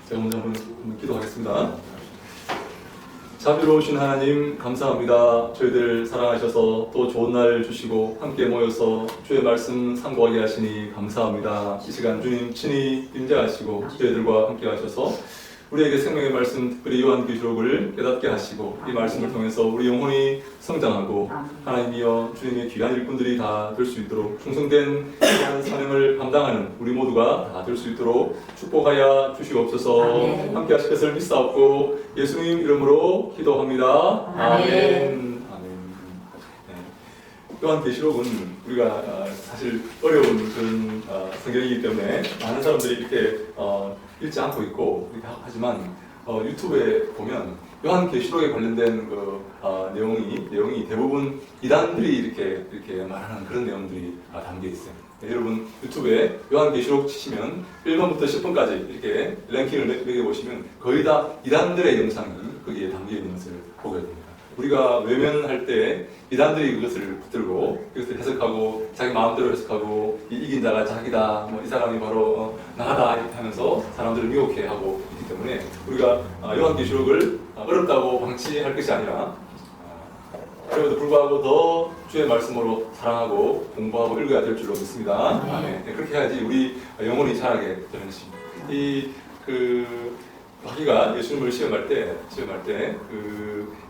제가 먼저 한번 기도하겠습니다. 자비로우신 하나님 감사합니다. 저희들 사랑하셔서 또 좋은 날 주시고 함께 모여서 주의 말씀 상고하게 하시니 감사합니다. 이 시간 주님 친히 임재하시고 저희들과 함께 하셔서 우리에게 생명의 말씀, 특별히 요한계시록을 깨닫게 하시고 이 말씀을 통해서 우리 영혼이 성장하고 하나님이여 주님의 귀한 일꾼들이 다 될 수 있도록 충성된 귀한 사명을 감당하는 우리 모두가 다 될 수 있도록 축복하여 주시옵소서. 함께 하실 것을 믿사옵고 예수님 이름으로 기도합니다. 아멘. 요한계시록은 우리가 사실 어려운 그런 성경이기 때문에 많은 사람들이 이렇게 읽지 않고 있고 이렇게 하지만 유튜브에 보면 요한계시록에 관련된 내용이 대부분 이단들이 이렇게 말하는 그런 내용들이 담겨 있어요. 여러분 유튜브에 요한계시록 치시면 1번부터 10번까지 이렇게 랭킹을 매겨보시면 거의 다 이단들의 영상이 거기에 담겨 있는 것을 보게 됩니다. 우리가 외면할 때 이단들이 그것을 붙들고 그것을 해석하고 자기 마음대로 해석하고 이긴 자가 자기다, 이 사람이 바로 나다 이렇게 하면서 사람들을 미혹해 하고 있기 때문에 우리가 요한계시록을 어렵다고 방치할 것이 아니라 그럼에도 불구하고 더 주의 말씀으로 사랑하고 공부하고 읽어야 될 줄로 믿습니다. 네, 그렇게 해야지 우리 영혼이 자라게 되는 것입니다. 마귀가 예수님을 시험할 때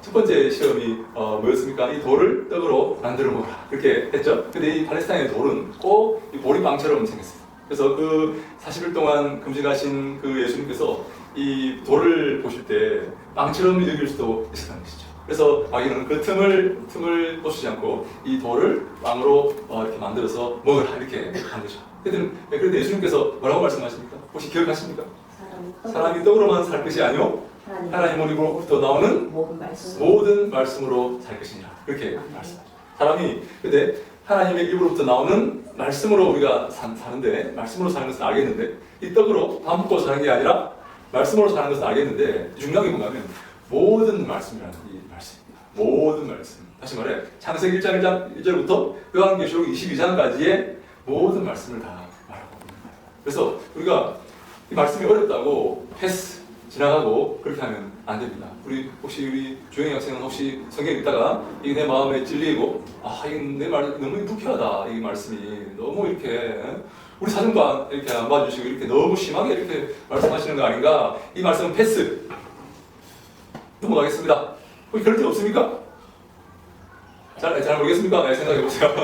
첫 번째 시험이 뭐였습니까? 이 돌을 떡으로 만들어 먹어라 그렇게 했죠. 근데 이 팔레스타인의 돌은 꼭 이 보리빵처럼 생겼어요. 그래서 그 40일 동안 금식하신 그 예수님께서 이 돌을 보실 때 빵처럼 여길 수도 있었다는 것이죠. 그래서 마귀는 그 틈을 놓치지 않고 이 돌을 빵으로 이렇게 만들어서 먹으라 이렇게 한 거죠. 그런데 예수님께서 뭐라고 말씀하십니까? 혹시 기억하십니까? 사람이 떡으로만 살 것이 아니요 하나님 입으로부터 나오는 모든 말씀으로 살 것이니라 그렇게 말씀하죠. 사람이 근데 하나님의 입으로부터 나오는 말씀으로 우리가 사는데 말씀으로 사는 것은 알겠는데 이 떡으로 밥 먹고 사는 게 아니라 말씀으로 사는 것은 알겠는데 중요한 게 뭐냐면 모든 말씀이라는 이 말씀입니다. 모든 말씀. 다시 말해 창세기 1장 1절부터 요한계시록 22장까지의 모든 말씀을 다 말하고 있는 거예요. 그래서 우리가 이 말씀이 어렵다고 패스 지나가고 그렇게 하면 안 됩니다. 혹시 우리 주영이 학생은 혹시 성경 읽다가 이게 내 마음에 찔리고 이게 내 말 너무 불쾌하다 이 말씀이 너무 이렇게 우리 사정도 이렇게 안 봐주시고 이렇게 너무 심하게 이렇게 말씀하시는 거 아닌가? 이 말씀은 패스 넘어가겠습니다. 혹시 그럴 때 없습니까? 잘 모르겠습니까? 네, 생각해 보세요.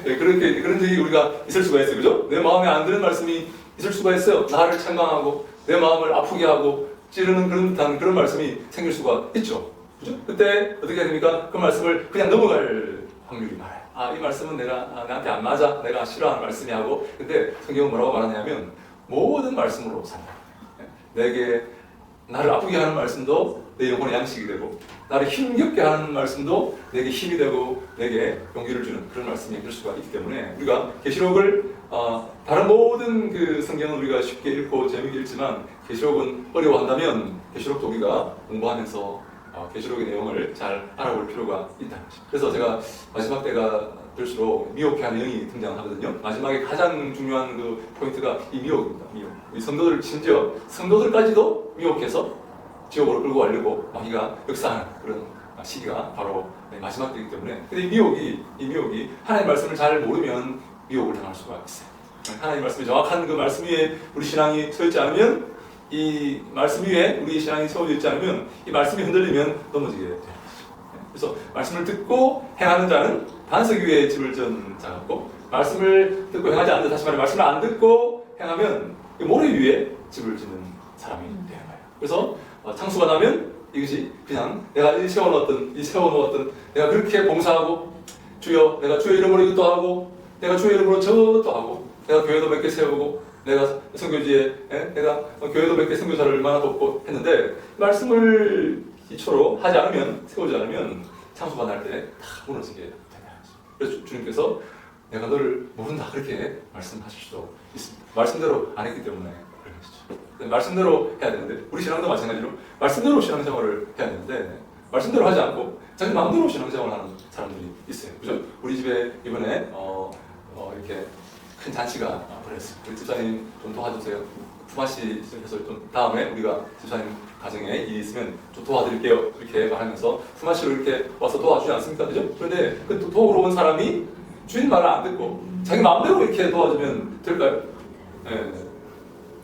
네, 그런 적이 우리가 있을 수가 있어요, 그죠? 내 마음에 안 드는 말씀이 있을 수가 있어요. 나를 책망하고 내 마음을 아프게 하고 찌르는 그런 말씀이 생길 수가 있죠. 그죠? 그때 어떻게 해야 됩니까? 그 말씀을 그냥 넘어갈 확률이 많아요. 이 말씀은 나한테 안 맞아. 내가 싫어하는 말씀이 하고. 근데 성경은 뭐라고 말하냐면 모든 말씀으로 산다. 내게 나를 아프게 하는 말씀도 내 영혼의 양식이 되고 나를 힘겹게 하는 말씀도 내게 힘이 되고 내게 용기를 주는 그런 말씀이 될 수가 있기 때문에 우리가 계시록을 다른 모든 그 성경은 우리가 쉽게 읽고 재미있게 읽지만 계시록은 어려워한다면 계시록도 우리가 공부하면서 계시록의 내용을 잘 알아볼 필요가 있다는 거죠. 그래서 제가 마지막 때가 될수록 미혹해하는 영이 등장하거든요. 마지막에 가장 중요한 그 포인트가 이 미혹입니다. 미혹. 이 심지어 성도들까지도 미혹해서 지옥으로 끌고 가려고 마귀가 역사하는 그런 시기가 바로 마지막 때이기 때문에 근데 이 미혹이 하나님의 말씀을 잘 모르면 미혹을 당할 수가 있어요. 하나님의 말씀이 정확한 그 말씀 위에 우리 신앙이 서 있지 않으면 이 말씀 위에 우리 신앙이 세워져 있지 않으면 이 말씀이 흔들리면 넘어지게 돼요. 그래서 말씀을 듣고 행하는 자는 반석 위에 집을 지은 자 같고 말씀을 듣고 행하지 않는 다시 말해 말씀을 안 듣고 행하면 모래 위에 집을 짓는 사람이 되는 거예요. 그래서 창수가 나면 이것이 그냥 내가 세워놓았던 내가 그렇게 봉사하고 주여 내가 주의 이름으로 이것도 하고 내가 주의 이름으로 저것도 하고 내가 교회도 몇 개 세우고 내가 선교지에 내가 교회도 몇 개 선교사를 얼마나 돕고 했는데 말씀을 기초로 하지 않으면 세우지 않으면 창수가 날 때 다 무너지게 된다. 그래서 주님께서 내가 너를 모른다 그렇게 말씀하실 수도 있습니다. 말씀대로 안 했기 때문에 그런 것이죠. 말씀대로 해야 되는데 우리 신앙도 마찬가지로 말씀대로 신앙생활을 해야 되는데 말씀대로 하지 않고 자기 마음대로 신앙생활을 하는 사람들이 있어요. 그죠? 우리 집에 이번에 이렇게 큰 잔치가 벌어졌어요. 우리 집사님 좀 도와주세요. 품앗이해서 좀 다음에 우리가 집사님 가정에 일이 있으면 좀 도와드릴게요 이렇게 말하면서 품앗이로 이렇게 와서 도와주지 않습니까? 그죠? 그런데 그 도우러 온 사람이 주인 말을 안 듣고 자기 마음대로 이렇게 도와주면 될까요? 네.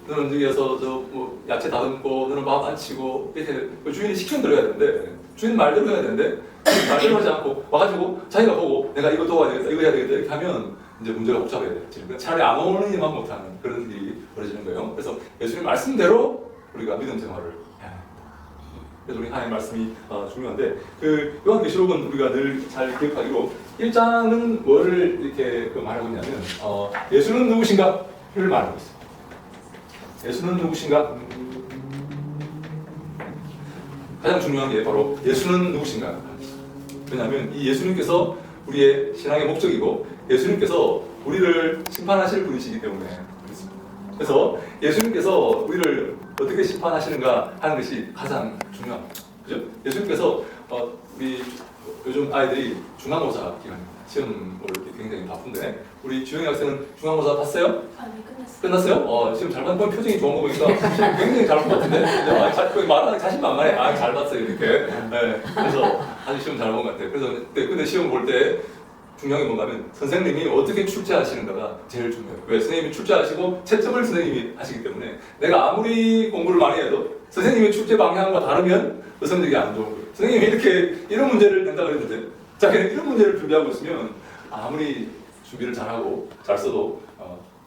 너는 저기에서 뭐 야채 다듬고 너는 밥 안 치고 이렇게 주인이 시키는 대로 해야 되는데 주인 말대로 해야 되는데 말대로 하지 않고 와가지고 자기가 보고 내가 이거 도와야 되겠다 이거 해야 되겠다 이렇게 하면 이제 문제가 복잡해야 돼요. 차라리 안 오는 일만 못하는 그런 일이 벌어지는 거예요. 그래서 예수님 말씀대로 우리가 믿음 생활을 해야 합니다. 그래서 우리 하나님 말씀이 중요한데 그 요한계시록은 우리가 늘 잘 기억하기로 1장은 뭐를 이렇게 말하고 있냐면 예수는 누구신가를 말하고 있어요. 예수는 누구신가? 가장 중요한 게 바로 예수는 누구신가? 왜냐하면 이 예수님께서 우리의 신앙의 목적이고 예수님께서 우리를 심판하실 분이시기 때문에 그렇습니다. 그래서 예수님께서 우리를 어떻게 심판하시는가 하는 것이 가장 중요합니다. 그죠? 예수님께서 우리 요즘 아이들이 중간고사 기간입니다. 시험 볼 때 굉장히 바쁜데 우리 주영이 학생은 중간고사 봤어요? 아니 끝났어요. 끝났어요? 지금 잘 봤던 표정이 좋은 거 보니까 굉장히 잘 본 것 같은데 말하는 자신만만해. 잘 봤어요 이렇게. 네, 그래서 아주 시험 잘 본 것 같아요. 그래서 근데 시험 볼 때 중요한 게 뭔가면 선생님이 어떻게 출제하시는가가 제일 중요해요. 왜? 선생님이 출제하시고 채점을 선생님이 하시기 때문에 내가 아무리 공부를 많이 해도 선생님의 출제 방향과 다르면 그 성적이 안 좋은 거예요. 선생님이 이렇게 이런 문제를 낸다고 했는데 자기는 이런 문제를 준비하고 있으면 아무리 준비를 잘하고 잘 써도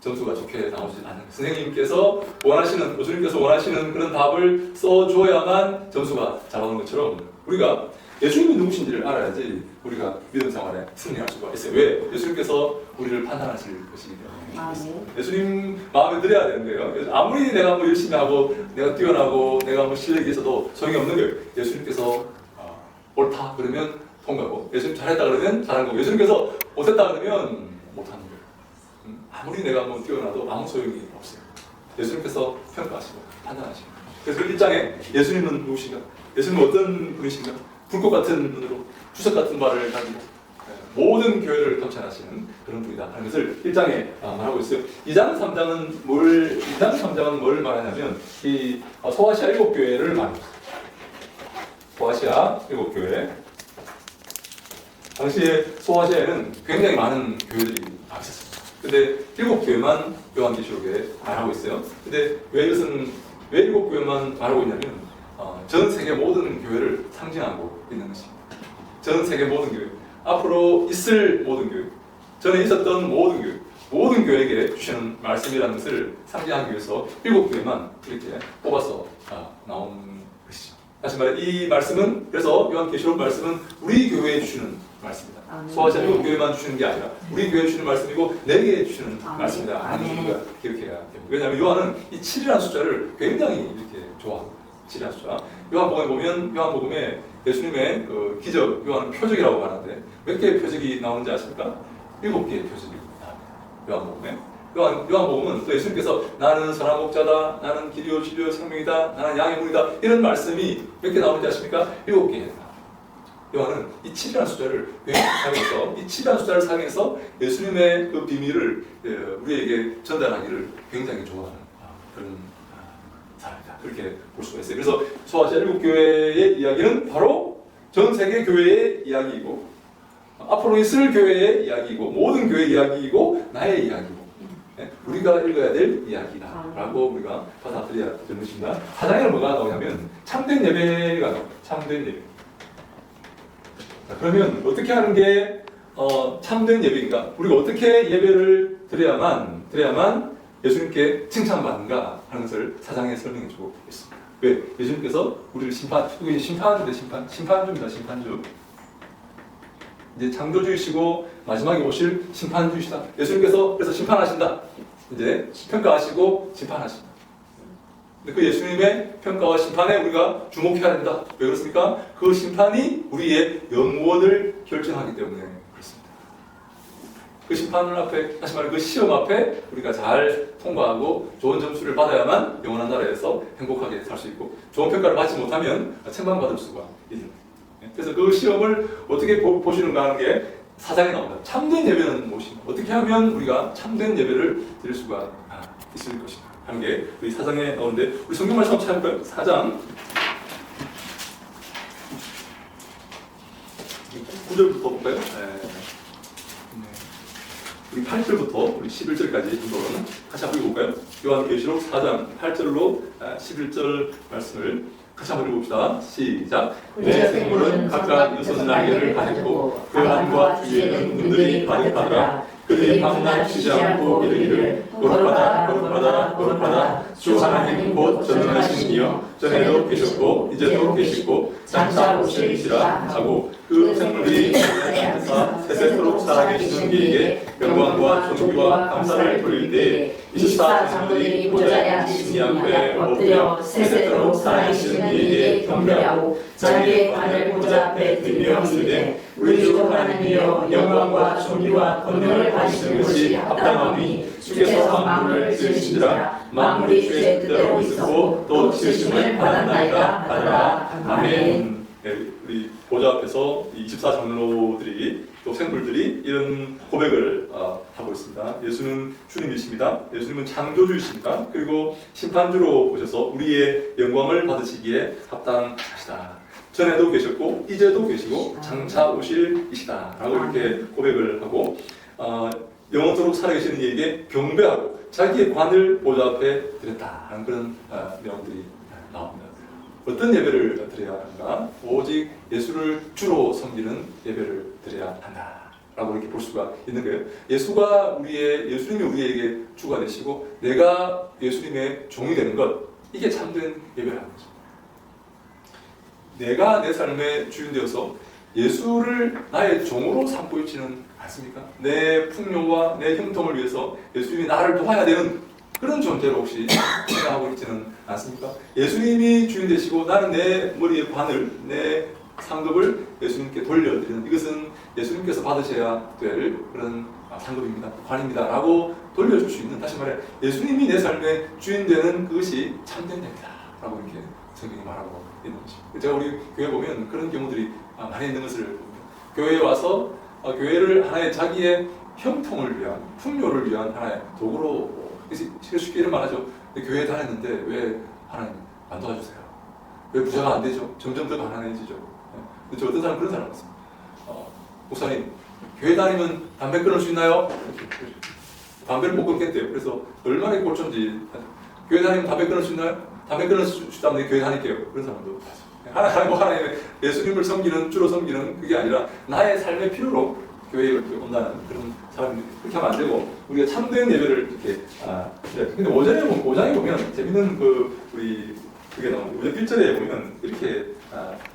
점수가 좋게 나오지 않는 거예요. 선생님께서 원하시는, 교수님께서 원하시는 그런 답을 써줘야만 점수가 잘 나오는 것처럼 우리가 예수님이 누구신지를 알아야지 우리가 믿음 생활에 승리할 수가 있어요. 왜? 예수님께서 우리를 판단하실 것이기 때문에. 예수님 마음에 들어야 되는 거예요. 그래서 아무리 내가 뭐 열심히 하고 내가 뛰어나고 내가 뭐 실력이 있어도 소용이 없는 거예요. 예수님께서 옳다 그러면 통과고 예수님 잘했다 그러면 잘한 거고 예수님께서 못했다 그러면 못하는 거예요. 아무리 내가 뭐 뛰어나도 아무 소용이 없어요. 예수님께서 평가하시고 판단하시고. 그래서 1장에 예수님은 누구신가? 예수님은 어떤 분이신가? 불꽃 같은 눈으로 주석 같은 발을 가지고 모든 교회를 통찰하시는 그런 분이다 하는 것을 1장에 말하고 있어요. 2장, 3장은 뭘 말하냐면 이 소아시아 7교회를 말하고 있어요. 소아시아 7교회. 당시에 소아시아에는 굉장히 많은 교회들이 있었어요. 근데 7교회만 요한계시록에 말하고 있어요. 근데 왜 7교회만 말하고 있냐면 전 세계 모든 교회를 상징하고 있는 것입니다. 전 세계 모든 교회, 앞으로 있을 모든 교회, 전에 있었던 모든 교회에게 주시는 말씀이라는 것을 상징하기 위해서 7교회만 이렇게 뽑아서 나온 것이죠. 다시 말해 이 말씀은 그래서 요한계시록 말씀은 우리 교회에 주시는 말씀입니다. 소아시아 7교회만 주시는 게 아니라 우리 교회에 주시는 말씀이고 내게 주시는 말씀이다 하는 것을 우리가 기억해야 됩니다. 왜냐하면 요한은 이 7이라는 숫자를 굉장히 이렇게 좋아합니다. 7이라는 숫자. 요한복음에 보면 요한복음에 예수님의 그 기적, 요한은 표적이라고 하는데 몇 개의 표적이 나오는지 아십니까? 7개의 표적이 나옵니다. 요한복음에. 요한복음은 또 예수님께서 나는 선한 목자다, 나는 길이요 진리요 생명이다, 나는 양의 문이다 이런 말씀이 몇 개 나오는지 아십니까? 7개. 요한은 이 7이라는 숫자를 사용해서 이 7이라는 숫자를 사용해서 예수님의 그 비밀을 우리에게 전달하기를 굉장히 좋아하는 그런 사람이다. 그렇게 볼 수가 있어요. 그래서 소아시아 7교회의 이야기는 바로 전 세계 교회의 이야기이고 앞으로 있을 교회의 이야기이고 모든 교회의 이야기이고 나의 이야기이고 우리가 읽어야 될 이야기다라고 우리가 받아들여야 되는 것입니다. 4장에는 뭐가 나오냐면 참된 예배가 나옵니다. 참된 예배. 자, 그러면 어떻게 하는 게 참된 예배인가? 우리가 어떻게 예배를 드려야만 예수님께 칭찬받는가 하는 것을 4장에 설명해주고 있습니다. 왜? 예수님께서 우리를 심판주입니다. 심판주. 이제 창조주이시고 마지막에 오실 심판주이시다. 예수님께서 그래서 심판하신다. 이제 평가하시고 심판하신다. 그 예수님의 평가와 심판에 우리가 주목해야 된다. 왜 그렇습니까? 그 심판이 우리의 영원을 결정하기 때문에 그렇습니다. 그 심판 앞에, 다시 말해 그 시험 앞에 우리가 잘 통과하고 좋은 점수를 받아야만 영원한 나라에서 행복하게 살 수 있고 좋은 평가를 받지 못하면 책망받을 수가 있는 거예요. 그래서 그 시험을 어떻게 보시는가 하는 게 4장에 나옵니다. 참된 예배는 무엇인가? 어떻게 하면 우리가 참된 예배를 드릴 수가 있을 것인가? 하는 게 우리 4장에 나오는데 우리 성경 말씀 한번 찾아볼까요? 4장 9절부터 볼까요? 우리 8절부터 우리 11절까지 한번 같이 한번 읽어볼까요? 요한계시록 4장 8절로 11절 말씀을 같이 한번 읽어봅시다. 시작. 내 생물은 각각 여섯 날개를 가졌고 그 안과 뒤에는 눈들이 가득하더라. 그들이 밤낮 쉬지 않고 이르기를 거룩하다 거룩하다 거룩하다 주 하나님 곧 전능하신 이여 전에도 계셨고 이제도 계시고 장차 오시리시라 하고 그 생물들이 하늘에서 세세토록 살아계시는 이에게 영광과 존귀와 감사를 돌릴 때에 24장들이 보좌에 앉으신 이 앞에 엎드려 세세토록 살아계시는 이에게 경배하고 자기의 관을 보좌 앞에 들며 이르되 우리 주 하나님이여 영광과 존귀와 권능을 받으시는 것이 합당하니 주께서 만물을 지으신지라 만물이 주의 뜻대로 있었고 또 지으심을 받았나이다 하더라. 아멘. 우리 보좌 앞에서 24장로들이 또 생물들이 이런 고백을 하고 있습니다. 예수는 주님이십니다. 예수님은 창조주이십니다. 그리고 심판주로 오셔서 우리의 영광을 받으시기에 합당하시다. 전에도 계셨고 이제도 계시고 장차 오실 이시다 라고 이렇게 고백을 하고 영원토록 살아계시는 이에게 경배하고 자기의 관을 보좌 앞에 드렸다라는 그런 명언들이 나옵니다. 어떤 예배를 드려야 하는가? 오직 예수를 주로 섬기는 예배를 드려야 한다라고 이렇게 볼 수가 있는 거예요. 예수님이 우리에게 주가 되시고 내가 예수님의 종이 되는 것, 이게 참된 예배라는 거죠. 내가 내 삶의 주인 되어서 예수를 나의 종으로 삼고 있지는 않습니까? 내 풍요와 내 형통을 위해서 예수님이 나를 도와야 되는 그런 존재로 혹시 생각하고 있지는 않습니까? 예수님이 주인 되시고 나는 내 머리의 관을, 내 상급을 예수님께 돌려드리는, 이것은 예수님께서 받으셔야 될 그런 상급입니다, 관입니다 라고 돌려줄 수 있는, 다시 말해 예수님이 내 삶의 주인 되는 그것이 참된 예배다 라고 이렇게 성경이 말하고 있는 것이죠. 제가 우리 교회 보면 그런 경우들이 많이 있는 것을 봅니다. 교회에 와서 교회를 하나의 자기의 형통을 위한, 풍요를 위한 하나의 도구로, 쉽게 이런 말 하죠. 교회에 다녔는데 왜 하나님 안 도와주세요? 왜 부자가 안 되죠? 점점 더 가난해지죠. 근데 저 어떤 사람 그런 사람 있습니다. 목사님, 교회 다니면 담배 끊을 수 있나요? 담배를 못 끊겠대요. 그래서 얼마나 꼴촌지. 교회 다니면 담배 끊을 수 있나요? 담배 끊을 수 있다면 교회 다닐게요. 그런 사람도 하나님의 예수님을 섬기는, 주로 섬기는 그게 아니라 나의 삶의 필요로 교회에 온다는 그런 사람들이 그렇게 하면 안 되고, 우리가 참된 예배를 이렇게 근데 5장에 보면 재밌는 우리 그게 나옵니다. 1절에 보면 이렇게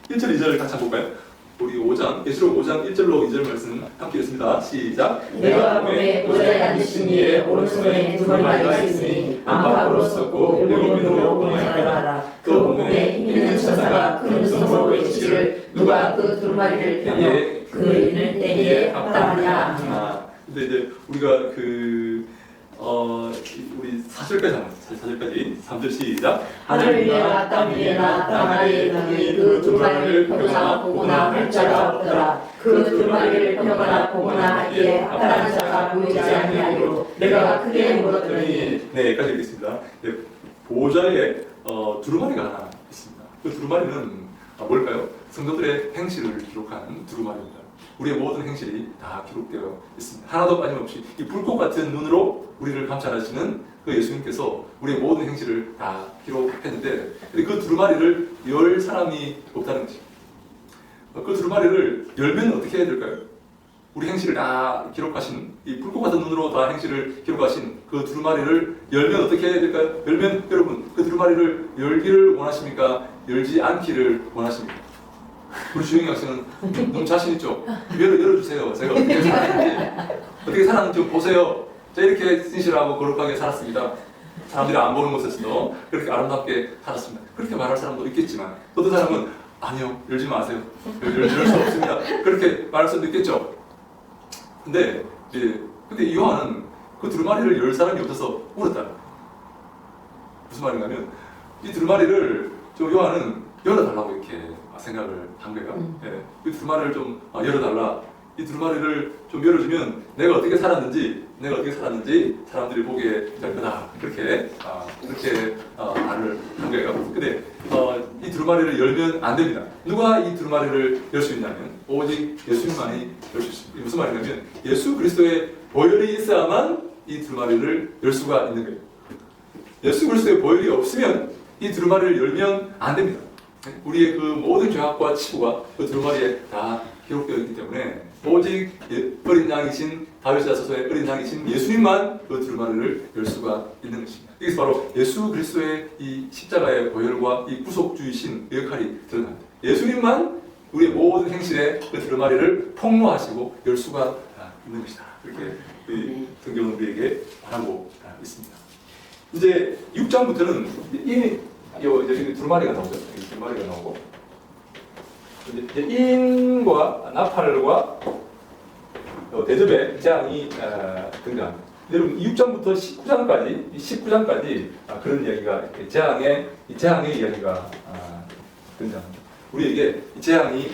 1절 2절을 같이 한번 볼까요? 우리 5장, 계시록 5장 1절로 2절 말씀 함께 읽습니다. 시작. 내가 보매 보좌에 앉으신 이의 오른손에 두루마리가 있으니 안팎으로 섰고 일곱면으로 공명하더라. 그 몸에 힘 있는 천사가 큰 소리로 외치기를 누가 그 두루마리를 펴며 그 이는 때에 합당하냐. 근데 이제 우리가 우리 4절까지 3절 시작. 하늘 위에나 땅 위에나 땅 아래에 있는 그 두루마리를 펴거나 보거나 할 자가 없더라. 그 두루마리를 펴거나 보거나 하기에 합당한 자가 보이지 아니하리로 내가 크게 물었더니. 네, 여기까지 읽겠습니다. 보좌에 두루마리가 하나 있습니다. 그 두루마리는 뭘까요? 성도들의 행실을 기록하는 두루마리입니다. 우리의 모든 행실이 다 기록되어 있습니다. 하나도 빠짐없이 이 불꽃 같은 눈으로 우리를 감찰하시는 그 예수님께서 우리의 모든 행실을 다 기록했는데, 그 두루마리를 열 사람이 없다는 거죠. 그 두루마리를 열면 어떻게 해야 될까요? 우리 행실을 다 기록하신, 이 불꽃 같은 눈으로 다 행실을 기록하신 그 두루마리를 열면 어떻게 해야 될까요? 열면 여러분, 그 두루마리를 열기를 원하십니까? 열지 않기를 원하십니까? 우리 주영이 학생은 너무 자신 있죠? 열어주세요. 제가 어떻게 살았는지 좀 보세요. 제가 이렇게 신실하고 거룩하게 살았습니다. 사람들이 안 보는 곳에서도 그렇게 아름답게 살았습니다. 그렇게 말할 사람도 있겠지만, 어떤 사람은 아니요, 열지 마세요. 열 수 없습니다. 그렇게 말할 수도 있겠죠. 근데 요한은 그 두루마리를 열 사람이 없어서 울었다. 무슨 말인가면, 이 두루마리를 요한은 열어달라고 이렇게 생각을 한 거예요. 이 두루마리를 좀 열어달라. 이 두루마리를 좀 열어주면 내가 어떻게 살았는지 내가 어떻게 살았는지 사람들이 보게 될 거다. 그렇게 말을 한 거예요. 근데 이 두루마리를 열면 안 됩니다. 누가 이 두루마리를 열 수 있냐면 오직 예수님만이 열 수 있습니다. 무슨 말이냐면 예수 그리스도의 보혈이 있어야만 이 두루마리를 열 수가 있는 거예요. 예수 그리스도의 보혈이 없으면 이 두루마리를 열면 안 됩니다. 우리의 그 모든 죄악과 치부가 그 두루마리에 다 기록되어 있기 때문에 오직 어린 양이신 다윗의 자손의 어린 양이신 예수님만 그 두루마리를 열 수가 있는 것입니다. 여기서 바로 예수 그리스도의 이 십자가의 보혈과 이 구속주이신 그 역할이 드러납니다. 예수님만 우리의 모든 행실에 그 두루마리를 폭로하시고 열 수가 있는 것이다. 그렇게 성경은 우리에게 말하고 있습니다. 이제 6장부터는 이제 두루마리가 나오죠. 두루마리가 나오고 이제 인과 나팔과 대접의 재앙이 등장합니다. 여러분 6장부터 19장까지 그런 이야기가 재앙의 이야기가 등장합니다. 우리에게 이 재앙이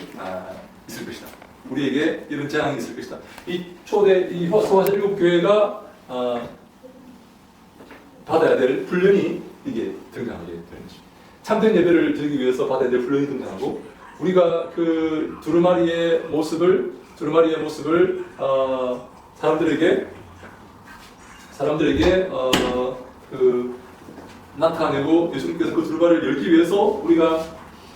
있을 것이다. 우리에게 이런 재앙이 있을 것이다. 이 초대 이 소아시 7교회가 받아야 될 훈련이 이게 등장하게 되는 것입니다. 참된 예배를 드리기 위해서 받아야 될 훈련이 등장하고 우리가 그 두루마리의 모습을 사람들에게 그 나타내고 예수님께서 그 두루마리를 열기 위해서 우리가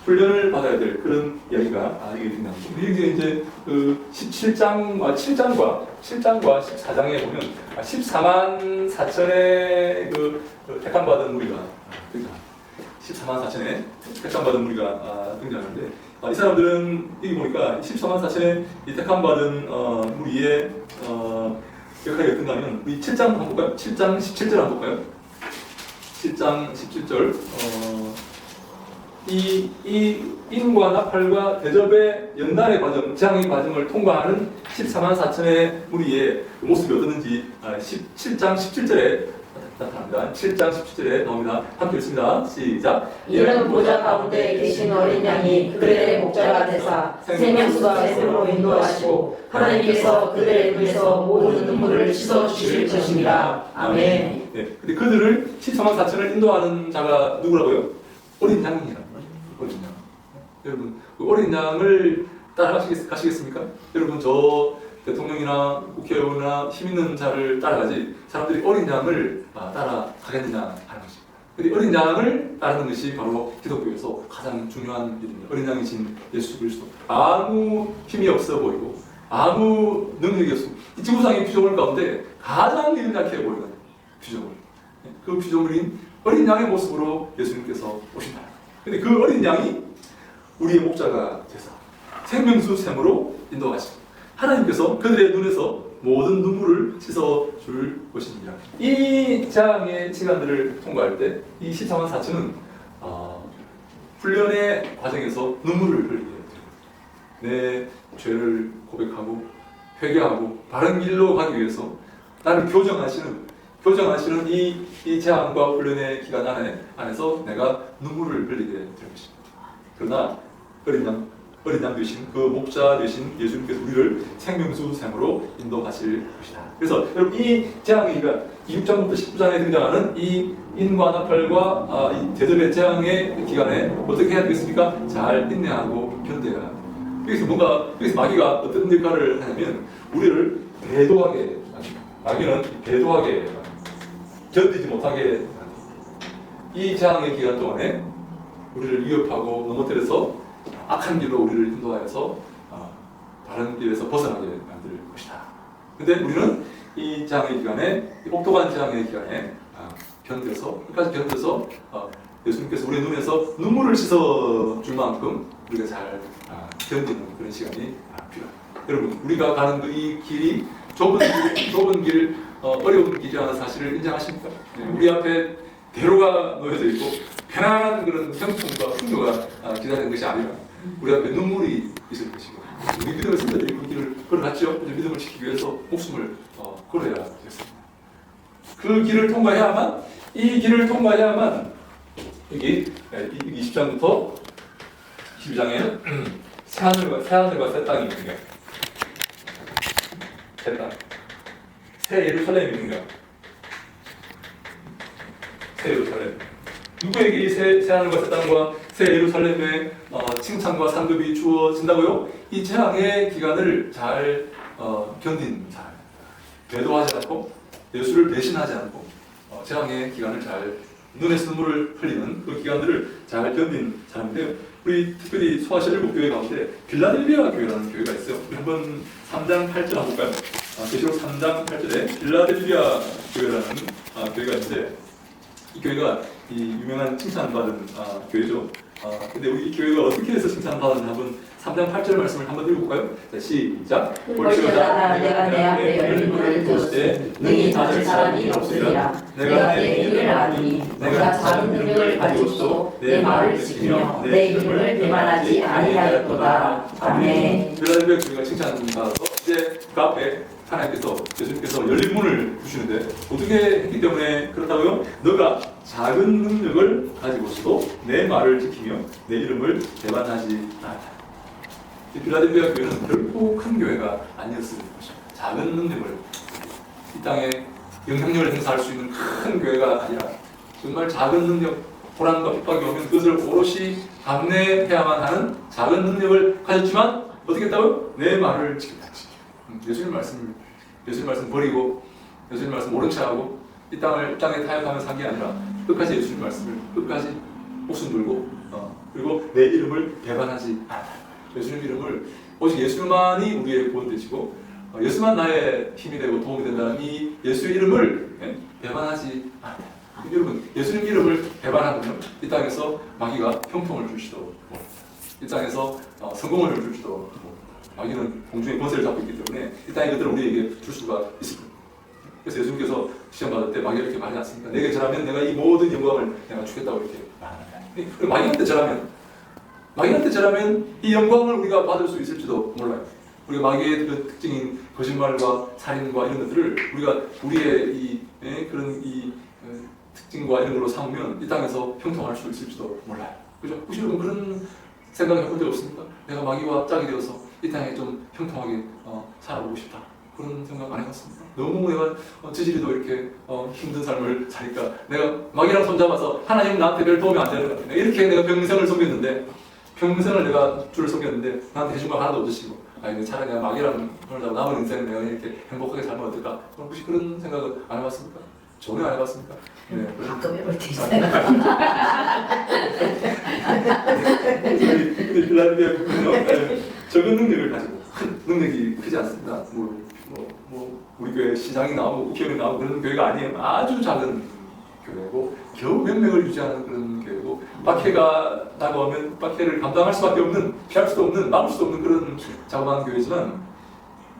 훈련을 받아야 될 그런 이야기가 이게 등장합니다. 이게 이제 그 7장과 14장에 보면 14만 4천의 그 택함받은 무리가 등장합니다. 14만 4천의 택함받은 무리가 등장하는데 이 사람들은 여기 보니까 14만 4천의 이 택함받은 무리의 역할이 어떤가면 우리 7장 한번 볼까요? 7장 17절 한번 볼까요? 7장 17절 이 인과 나팔과 대접의 연단의 과정, 재앙의 과정을 통과하는 14만 4천의 무리의 모습이 어떻는지 17장 17절에 나타납니다. 7장 17절에 나옵니다. 함께 읽습니다. 시작. 이는 보좌 가운데 계신 어린 양이 그들의 목자가 되사 생명수가 샘으로 인도하시고 하나님께서 그들의 눈에서 모든 눈물을 씻어 주실 것입니다. 아멘. 네, 근데 그들을 14만 4천을 인도하는 자가 누구라고요? 어린 양이라. 어린 양. 여러분, 그 어린 양을 따라가시겠습니까? 여러분, 저 대통령이나 국회의원이나 힘 있는 자를 따라가지 사람들이 어린 양을 따라가겠느냐 하는 것입니다. 근데 어린 양을 따르는 것이 바로 기독교에서 가장 중요한 일입니다. 어린 양이신 예수 그리스도. 아무 힘이 없어 보이고 아무 능력이 없습니다. 이 지구상의 피조물 가운데 가장 연약해 보이는 피조물. 그 피조물인 어린 양의 모습으로 예수님께서 오신다. 근데 그 어린 양이 우리의 목자가 되사 생명수 샘으로 인도하십니다. 하나님께서 그들의 눈에서 모든 눈물을 씻어줄 것입니다. 이 재앙의 시간들을 통과할 때 이 14만 4천은 훈련의 과정에서 눈물을 흘리게 됩니다. 내 죄를 고백하고 회개하고 바른 길로 가기 위해서 나를 교정하시는 이 재앙과 훈련의 기간 안에서 내가 눈물을 흘리게 될 것입니다. 그러나 어린 양 되신 그 목자 되신 예수님께서 우리를 생명수 샘으로 인도하실 것이다. 그래서 여러분 이 재앙이 6장부터 19장에 등장하는 이 인과 나팔과 이 대접의 재앙의 기간에 어떻게 해야 되겠습니까? 잘 인내하고 견뎌야 합니다. 여기서 마귀가 어떤 역할을 하냐면 우리를 배도하게 합니다. 마귀는 배도하게 합니다. 견디지 못하게 합니다. 이 재앙의 기간 동안에 우리를 위협하고 넘어뜨려서 악한 길로 우리를 인도하여서 바른 길에서 벗어나게 만들 것이다. 근데 우리는 이 재앙의 기간에, 이 혹독한 재앙의 기간에 끝까지 견뎌서 예수님께서 우리의 눈에서 눈물을 씻어줄 만큼 우리가 잘 견디는 그런 시간이 필요합니다. 여러분, 우리가 가는 이 길이 좁은 길, 어려운 길이라는 사실을 인정하십니까? 우리 앞에 대로가 놓여져 있고 편안한 그런 형통과 풍요가 기다리는 것이 아니라 우리 앞에 눈물이 있을 것이고 우리 믿음의 선배들이 그 길을 걸어갔죠. 믿음을 지키기 위해서 목숨을 걸어야 되겠습니다. 그 길을 통과해야만 여기 20장부터 22장에는 새하늘과 새 땅이 있는 새 땅. 새 예루살렘이 있는가? 새 예루살렘. 누구에게 이 새 하늘과 새 땅과 새 예루살렘의 칭찬과 상급이 주어진다고요? 이 재앙의 기간을 잘 견딘 사람, 배도하지 않고 예수를 배신하지 않고 재앙의 기간을 잘 눈에서 눈물을 흘리는 그 기간들을 잘 견딘 사람인데요. 우리 특별히 소아시아 7교회 가운데 빌라델비아 교회라는 교회가 있어요. 우리 한번 3장 8절 한번 볼까요? 계시록 3장 8절에 빌라델비아 교회라는 교회가 있는데 이 교회가 이 유명한 칭찬받은 교회죠. 근데 우리 이 교회가 어떻게 해서 칭찬받았는지 한번 3장 8절 말씀을 한번 읽어볼까요? 자, 시작. 볼지어다 내가 내 앞에 열린 문을 두었을 때 능히 닫을 사람이 없으리라. 내가 내 일을 아니 내가 작은 능력을 가지고도 내 말을 지키며 내 이름을 배반하지 아니하였도다. 아멘. 빌라델비아 교회가 칭찬받아서 이제 그 앞에 하나님께서 예수님께서 열린 문을 주시는데 어떻게 했기 때문에 그렇다고요? 너가 작은 능력을 가지고서도 내 말을 지키며 내 이름을 배반하지 않았다. 빌라델비아 교회는 결코 큰 교회가 아니었을 것입니다. 작은 능력을 이 땅에 영향력을 행사할 수 있는 큰 교회가 아니라 정말 작은 능력, 고난과 핍박이 오면 그것을 오롯이 감내해야만 하는 작은 능력을 가졌지만 어떻게 했다고요? 내 말을 지켰다. 예수님 말씀 버리고 예수님 말씀 모른 척하고 이 땅에 타협하며 산 게 아니라 끝까지 예수님 말씀을 끝까지 목숨 걸고 그리고 내 이름을 배반하지 않았다. 예수님 이름을 오직 예수만이 우리의 구원 되시고 예수만 나의 힘이 되고 도움이 된다는 이 예수의 이름을 배반하지 않았다. 여러분 예수님 이름을 배반하면 이 땅에서 마귀가 형통을 줄지도 이 땅에서 성공을 줄지도 마귀는 공중의 권세를 잡고 있기 때문에 이 땅의 것들을 우리에게 줄 수가 있습니다. 그래서 예수님께서 시험 받을 때 마귀가 이렇게 말하지 않습니까? 내게 절하면 내가 이 모든 영광을 내가 주겠다고 이렇게 말합니다. 마귀한테 절하면 이 영광을 우리가 받을 수 있을지도 몰라요. 우리가 마귀의 그 특징인 거짓말과 살인과 이런 것들을 우리가 우리의 그런 특징과 이런 걸로 삼으면 이 땅에서 형통할 수 있을지도 몰라요. 그죠? 혹시 여러분 그런 생각 해본 적 없습니까? 내가 마귀와 짝이 되어서 이 땅에 좀 형통하게 살아보고 싶다. 그런 생각 안 해봤습니까? 너무 내가 지질이도 이렇게 힘든 삶을 사니까 내가 마귀랑 손잡아서 하나님 나한테 별 도움이 안 되는 것 같아. 이렇게 내가 평생을 섬겼는데 평생을 내가 주를 섬겼는데 나한테 해준 거 하나도 없으시고 차라리 내가 마귀랑 손을 잡고 남은 인생을 내가 이렇게 행복하게 살면 어떨까? 혹시 그런 생각을 안 해봤습니까? 전혀 안 해봤습니까? 네. 가끔 해볼 때 있어요. 우리 빌라델비아 교회는요 적은 능력을 가지고 큰 능력이 크지 않습니다. 우리 교회 시장이 나오고 국회의원이 나오고 그런 교회가 아니에요. 아주 작은 교회고 겨우 몇 명을 유지하는 그런 교회고 박해가 다가오면 박해를 감당할 수밖에 없는 피할 수도 없는 막을 수도 없는 그런 자그마한 교회지만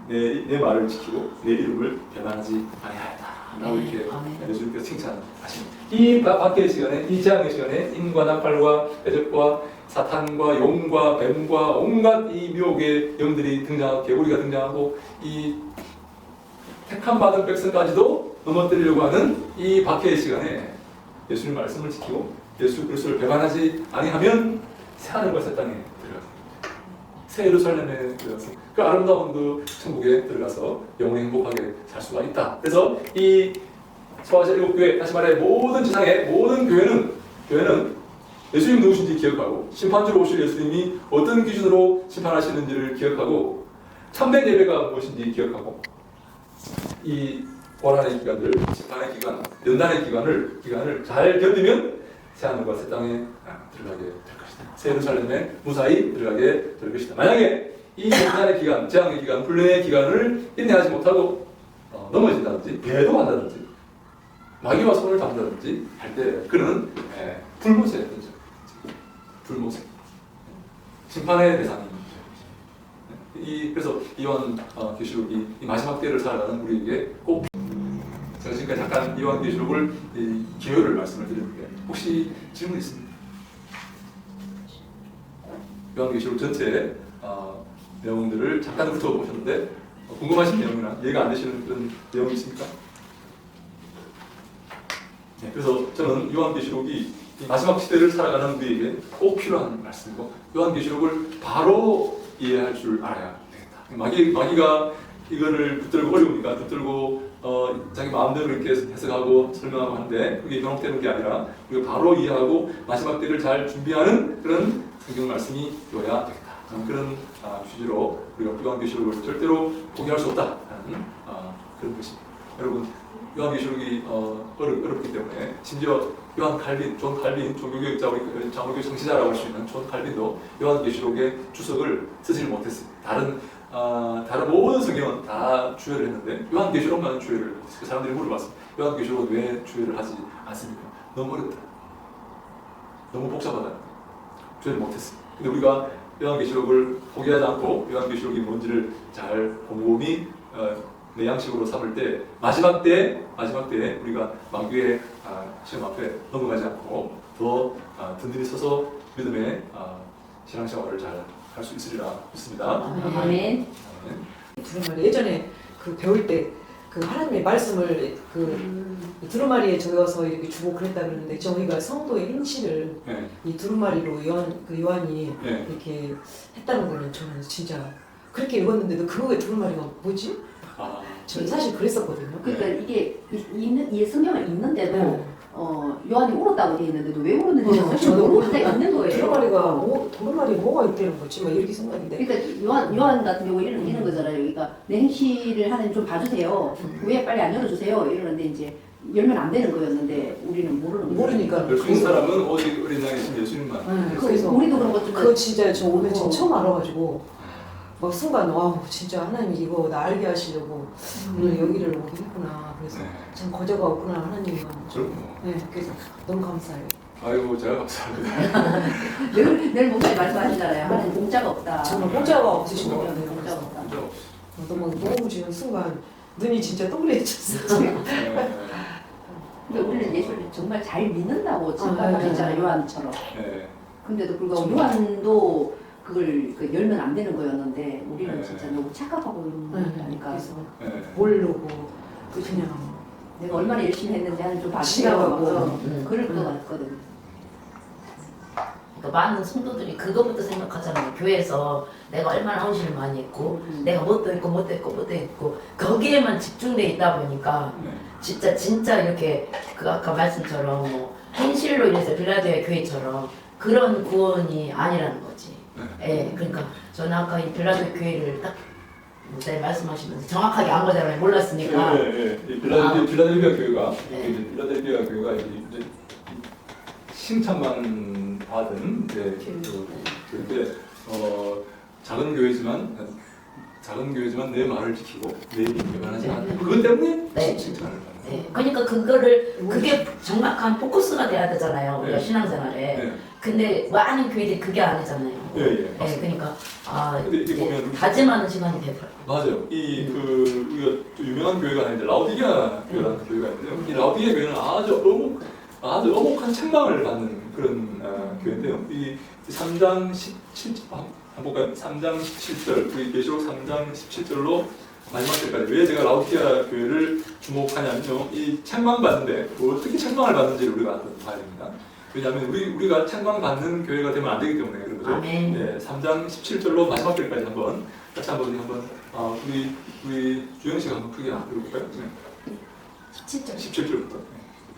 내 말을 지키고 내 이름을 배반하지 아니하였다. 라고 이렇게 예수님께서 칭찬하십니다. 이 박해의 시간에, 이 재앙의 시간에 인과 나팔과 대적과 사탄과 용과 뱀과 온갖 이 미혹의 영들이 등장하고 개구리가 등장하고 이 택함 받은 백성까지도 넘어뜨리려고 하는 이 박해의 시간에 예수님 말씀을 지키고 예수 그리스도를 배반하지 아니하면 새 하늘과 새 땅에 들어갑니다. 새 예루살렘에 들어가서 그 아름다운 그 천국에 들어가서 영원히 행복하게 살 수가 있다. 그래서 이 소아시아 7교회, 다시 말해 모든 지상의 모든 교회는 예수님 누구신지 기억하고 심판주로 오실 예수님이 어떤 기준으로 심판하시는지를 기억하고 참된 예배가 무엇인지 기억하고 이 고난의 기간들, 심판의 기간, 연단의 기간을 잘 견디면 새 하늘과 새 땅에 들어가게 될 것이다. 새 예루살렘에 무사히 들어가게 될 것이다. 만약에 이 연단의 기간, 재앙의 기간, 불륜의 기간을 인내하지 못하고 넘어진다든지 배도한다든지 마귀와 손을 잡는다든지 할 때 그는 불모세 되죠. 불모세. 심판의 대상입니다. 그래서 요한 계시록이 이 마지막 때를 살아가는 우리에게 꼭 제가 지금까지 잠깐 요한 계시록을 기호를 말씀을 드렸는데 혹시 질문 있습니까? 요한 계시록 전체 내용들을 잠깐 훑어보셨는데 궁금하신 내용이나 이해가 안 되시는 그런 내용이 있습니까? 네, 그래서 저는 요한 계시록이 마지막 시대를 살아가는 우리에게 꼭 필요한 말씀이고 요한 계시록을 바로 이해할 줄 알아야 되겠다. 마귀가 이거를 붙들고 어려우니까 붙들고 자기 마음대로 이렇게 해석하고 설명하고 하는데 그게 현혹되는 게 아니라 우리가 바로 이해하고 마지막 때를 잘 준비하는 그런 성경 말씀이 되어야 되겠다. 그런 취지로 우리가 요한계시록을 절대로 포기할 수 없다는 그런 것입니다. 여러분 요한계시록이 어렵기 때문에 심지어 존 칼빈, 종교교육자, 우리 장로교 성시자라고 할 수 있는 존 칼빈도 요한계시록의 주석을 쓰지를 못했어요. 다른 모든 성경은 다 주의를 했는데 요한계시록만 주의를 했어요. 사람들이 물어봤습니다. 요한계시록은 왜 주의를 하지 않습니까? 너무 어렵다. 너무 복잡하다. 주의를 못했어요. 근데 우리가 요한계시록을 포기하지 않고 요한계시록이 뭔지를 잘 곰곰이 내 양식으로 삼을 때 마지막 때 우리가 만교의 시험 앞에 넘어가지 않고 더 든든히 서서 믿음의 신앙생활을 잘 할 수 있으리라 믿습니다. 아멘. 두루마리 예전에 그 배울 때 그 하나님의 말씀을 그 두루마리에 적어서 이렇게 주고 그랬다 그러는데 저희가 성도의 행실을 네. 이 두루마리로 요한이 네. 이렇게 했다는 거는 저는 진짜 그렇게 읽었는데도 그거의 두루마리가 뭐지? 저는 사실 그랬었거든요. 그러니까 이게 이 성경을 읽는데도 네. 요한이 울었다고 돼 있는데도 왜 울었는지 사실 저도 모를 때가 있는 거예요. 두루마리 뭐가 있다는 거지? 막 이렇게 생각인데. 그러니까 요한 같은 경우 이런 거잖아요. 그러니까 내 행실을 하나님 좀 봐주세요. 왜 빨리 안 열어주세요? 이러는데 이제 열면 안 되는 거였는데 우리는 모르는 거예요. 모르니까. 열 수 있는 사람은 오직 어린 양의 신 예수님만. 그래서 우리도 그런 것좀 그거 진짜 저 오늘 지금 처음 알아가지고 막 순간 와 진짜 하나님이 이거 나 알게 하시려고 오늘 여기를 오게 했구나. 그래서 네. 참 거저가 없구나 하나님은. 네, 그래서 너무 감사해요. 아이고 제가 감사합니다. 늘 목사님 말씀하시잖아요. 하나님 공짜가 없다. 정말 공짜가 없으신 것 같아요. 공짜가 없다. 너무 지금 순간 눈이 진짜 동그래졌어. 근데 우리는 예수를 정말 잘 믿는다고 생각하잖아요. 요한처럼. 네. 근데도 불구하고 요한도 그걸 열면 안 되는 거였는데 우리는 네. 진짜 너무 착각하고 이런 거니까. 그래서 네. 모르고 그냥 내가 얼마나 열심히 했는지 하는 좀 지나가고. 봐주려고 그럴 것 같거든. 그러니까 많은 성도들이 그거부터 생각하잖아요. 교회에서 내가 얼마나 헌신을 많이 했고 내가 뭣도 했고 거기에만 집중돼 있다 보니까 네. 진짜 이렇게 그 아까 말씀처럼 뭐 행실로 인해서 빌라델피아 교회처럼 그런 구원이 아니라는 거지. 예, 그러니까 저는 아까 이 빌라델피아 교회를 딱 목사님 말씀하시면서 정확하게 안 거잖아요. 몰랐으니까. 이 빌라델피아 교회가 네. 이제 필라델피아 교회가 이제 칭찬만 받은 이제 교회인데 작은 교회지만 내 말을 지키고 내 이름을 변하지 않는 그것 때문에 네. 칭찬을 받는. 네, 그러니까 그게 정확한 포커스가 돼야 되잖아요. 우리가 네. 신앙생활에. 네. 근데 많은 교회들이 그게 아니잖아요. 예. 네, 그러니까 근데 이게 보면 다짐하는 시간이 되더라고요. 맞아요. 우리가 좀 유명한 교회가 하나 있는데 라우디게아 교회라는 교회가 있는데요. 이 라우디게아 교회는 아주 어목한 책망을 받는 그런 교회인데요. 이 3장 17절 한번 볼까요? 3장 17절 우리 계시록 3장 17절로 마지막 때까지 왜 제가 라우디게아 교회를 주목하냐면요. 이 책망 받는데 어떻게 책망을 받는지를 우리가 한번 봐야 됩니다. 왜냐하면 우리가 책망받는 교회가 되면 안 되기 때문에 그런 거죠. 아멘. 네, 3장 17절로 마지막 절까지 같이 한번 우리 주영 씨가 한번 크게 읽어볼까요? 네. 17절 17절부터.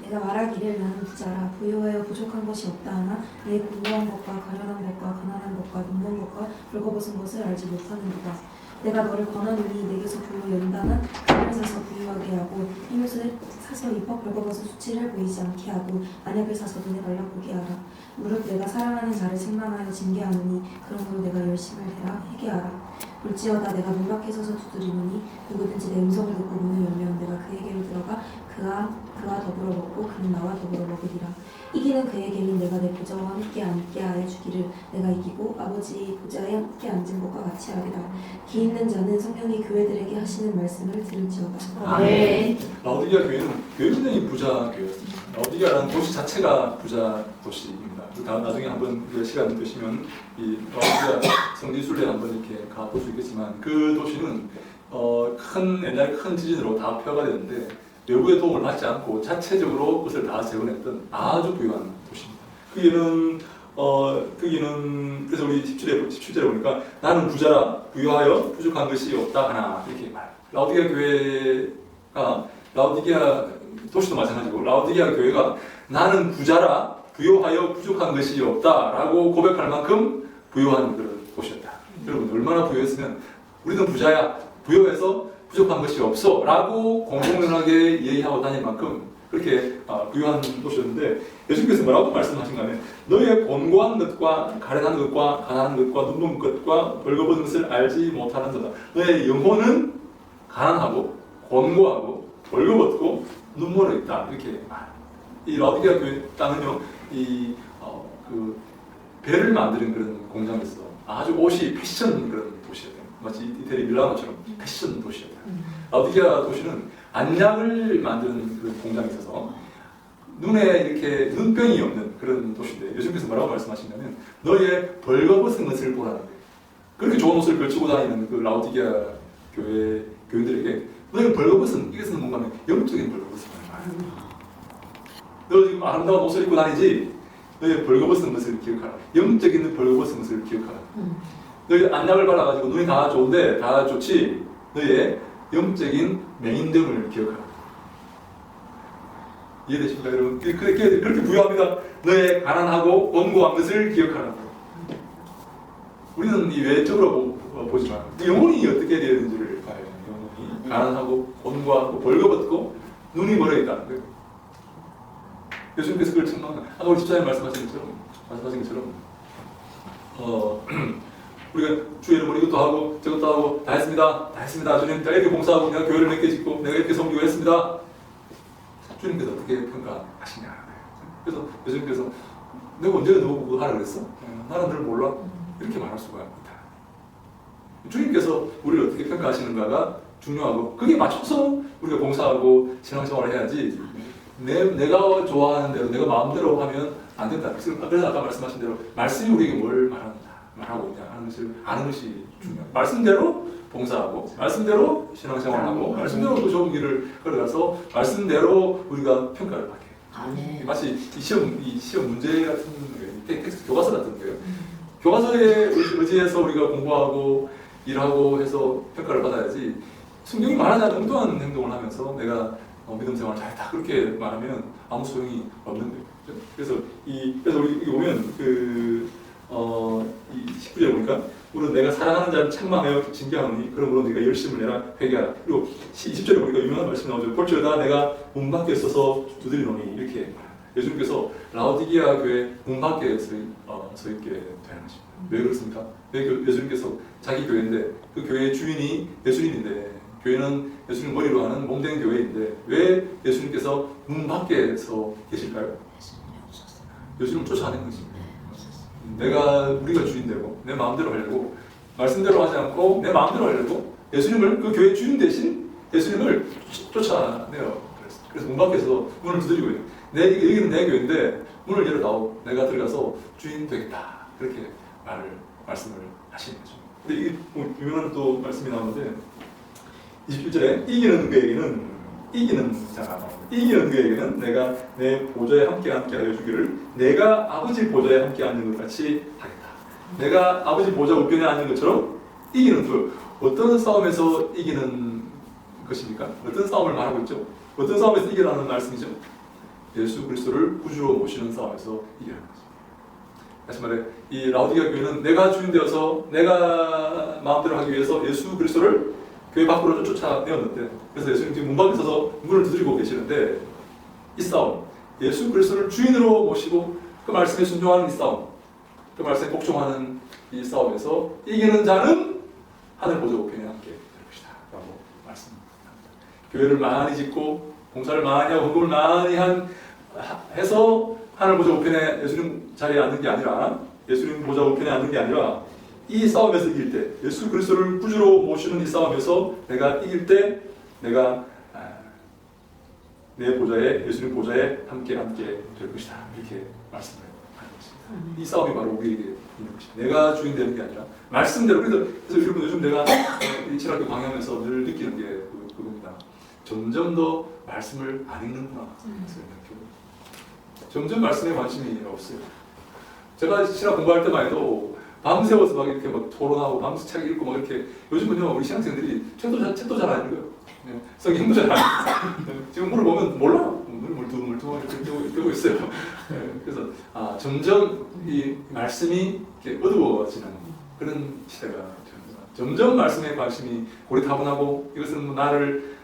내가 말하기를 나는 부자라 부유하여 부족한 것이 없다 하나 내 궁고한 것과 가련한 것과 가난한 것과 눈먼 것과 벌거벗은 것을 알지 못하는도다. 내가 너를 권하노니 내게서 불로 연단한 금을 사서 부유하게 하고 흰옷을 사서 입어 벌거벗은 수치를 보이지 않게 하고 안약을 사서 눈에 달라보게 하라. 무릇 내가 사랑하는 자를 책망하여 징계하노니 그러므로 내가 열심을 대라 회개하라. 볼지어다 내가 문 밖에 서서 두드리노니 누구든지 내 음성을 듣고 문을 열면 내가 그에게로 들어가 그와 더불어 먹고 그는 나와 더불어 먹으리라. 이기는 그에게는 내가 내 보좌와 함께 앉게 하여 주기를 내가 이기고 아버지의 보좌에 함께 앉은 것과 같이 하리라. 기 있는 자는 성령이 교회들에게 하시는 말씀을 들을지어다. 네. 라우디게아 교회는 굉장히 부자 교회였습니다. 라우디게아라는 도시 자체가 부자 도시입니다. 나중에 한번 시간 되시면 이 라우디게아 성지순례 한번 이렇게 가볼 수 있겠지만 그 도시는 옛날 큰 지진으로 다 폐허가 됐는데 외부의 도움을 받지 않고 자체적으로 그것을 다 재건했던 아주 부유한 도시입니다. 거기는 그래서 우리 17절에 보니까 나는 부자라 부유하여 부족한 것이 없다 하나 이렇게 말. 라오디게아 교회가 라오디게아 도시도 마찬가지고 라오디게아 교회가 나는 부자라 부요하여 부족한 것이 없다라고 고백할 만큼 부요한 그런 곳이었다. 여러분 얼마나 부요했으면 우리는 부자야 부요해서 부족한 것이 없어 라고 공공연하게 얘기하고 다닐 만큼 그렇게 부유한 곳이었는데 예수님께서 뭐라고 말씀하신가 하면 너의 곤고한 것과 가련한 것과 가난한 것과 눈먼 것과 벌거벗은 것을 알지 못하는 자다. 너의 영혼은 가난하고 곤고하고 벌거벗고 눈멀어 있다. 이렇게 이 라오디게아 교회 땅은요 그 배를 만드는 그런 공장에서 아주 옷이 패션 그런 도시였대요. 마치 이태리 밀라노처럼 패션 도시였대요. 라오디게아 도시는 안약을 만드는 그런 공장이 있어서 눈에 이렇게 눈병이 없는 그런 도시인데 예수님께서 뭐라고 말씀하시냐면 너의 벌거벗은 것을 보라는 거예요. 그렇게 좋은 옷을 걸치고 다니는 그 라오디게아 교회 교인들에게 너의 벌거벗은 이것은 뭔가 하면 영적인 벌거벗은 너 지금 아름다운 옷을 입고 다니지 너의 벌거벗은 것을 기억하라. 영적인 벌거벗은 것을 기억하라. 너희 안약을 발라가지고 눈이 다 좋은데 다 좋지 너의 영적인 맹인됨을 기억하라. 이해되십니까 여러분? 그렇게 부유합니다. 너의 가난하고 곤고한 것을 기억하라. 우리는 이 외적으로 보지만 영혼이 어떻게 되는지를 봐야 해요. 영혼이 가난하고 곤고하고 벌거벗고 눈이 멀어 있다는 거예요. 예수님께서 그걸 정말 아까 우리 집사님 말씀하신 것처럼 우리가 주 이름으로 이것도 하고 저것도 하고 다 했습니다. 주님 내가 이렇게 봉사하고 내가 교회를 몇 개 짓고 내가 이렇게 섬기고 했습니다. 주님께서 어떻게 평가하시냐. 그래서 예수님께서 내가 언제 너 그거 하라 그랬어? 나는 늘 몰라. 이렇게 말할 수가 있다. 주님께서 우리를 어떻게 평가하시는가가 중요하고 그게 맞춰서 우리가 봉사하고 신앙생활을 해야지 내가 좋아하는 대로 내가 마음대로 하면 안 된다. 그래서 아까 말씀하신 대로 말씀이 우리에게 뭘 말하고 있냐 하는 것을 아는 것이 중요해요. 말씀대로 봉사하고 말씀대로 신앙생활하고 말씀대로 그 좋은 길을 걸어가서 말씀대로 우리가 평가를 받게 해요. 마치 이 시험 문제 같은 거예요. 텍스트 교과서 같은 거예요. 교과서에 의지해서 우리가 공부하고 일하고 해서 평가를 받아야지 성경이 말하지 않는 엉뚱한 행동을 하면서 내가 믿음 생활 잘했다 그렇게 말하면 아무 소용이 없는 거예요. 그래서 우리 이거 보면 이 19절에 보니까 우리는 내가 사랑하는 자를 책망하여 징계하노니 그러므로 네가 열심을 내라 회개하라. 그리고 20절에 보니까 유명한 말씀이 나오죠. 볼지어다 내가 문 밖에 서서 두드리노니 이렇게 말합니다. 예수님께서 라오디게아 교회 문 밖에 서 있게 되는 것입니다. 왜 그렇습니까? 왜 예수님께서 자기 교회인데 그 교회의 주인이 예수님인데 교회는 예수님 머리로 하는 몸된 교회인데 왜 예수님께서 문 밖에 서 계실까요? 예수님을 쫓아내는 것입니다. 우리가 주인되고 내 마음대로 하려고 말씀대로 하지 않고 내 마음대로 하려고 예수님을 그 교회 주인 대신 예수님을 쫓아내요. 그래서 문 밖에서 문을 두드리고 있는 여기는 내 교회인데 문을 열어다오 내가 들어가서 주인 되겠다 그렇게 말씀을 하시는 거죠. 근데 이게 유명한 또 말씀이 나오는데 21절에 이기는 그에게는 내가 내 보좌에 함께 하여 주기를 내가 아버지 보좌에 함께 앉는 것 같이 하겠다. 내가 아버지 보좌 우편에 앉는 것처럼 이기는 그 어떤 싸움에서 이기는 것입니까? 어떤 싸움을 말하고 있죠? 어떤 싸움에서 이기라는 말씀이죠? 예수 그리스도를 구주로 모시는 싸움에서 이기라는 거죠. 다시 말해 이 라오디게아 교회는 내가 주인 되어서 내가 마음대로 하기 위해서 예수 그리스도를 교회 밖으로 쫓아내었는데 그래서 예수님 지금 문 밖에 서서 문을 두드리고 계시는데 이 싸움 예수 그리스도를 주인으로 모시고 그 말씀에 순종하는 이 싸움 그 말씀에 복종하는 이 싸움에서 이기는 자는 하늘 보좌 우편에 함께 될 것이다 라고 말씀합니다. 교회를 많이 짓고 봉사를 많이 하고 헌금을 많이 해서 하늘 보좌 우편에 예수님 자리에 앉는 게 아니라 예수님 보좌 우편에 앉는 게 아니라 이 싸움에서 이길 때 예수 그리스도를 구주로 모시는 이 싸움에서 내가 이길 때 내가 내 보좌에 예수님 보좌에 함께 될 것이다 이렇게 말씀을 하는 것입니다. 이 싸움이 바로 우리에게 있는 것입니다. 내가 주인 되는 게 아니라 말씀대로 그래서 여러분 요즘 내가 신학교 강의하면서 늘 느끼는 게 그겁니다. 점점 더 말씀을 안 읽는구나. 점점 말씀에 관심이 없어요. 제가 신학 공부할 때만 해도 밤새워서 막 이렇게 막 토론하고 밤새 책 읽고 막 이렇게 요즘은요 우리 신학생들이 책도 잘 안 읽어요. 네. 성경도 잘 안 읽어요. 네. 지금 물을 보면 몰라요. 물두 이렇게 뜨고 있어요. 네. 그래서 점점 이 말씀이 이렇게 어두워지는 그런 시대가 됩니다. 점점 말씀에 관심이 고리타분하고 이것은 뭐 나를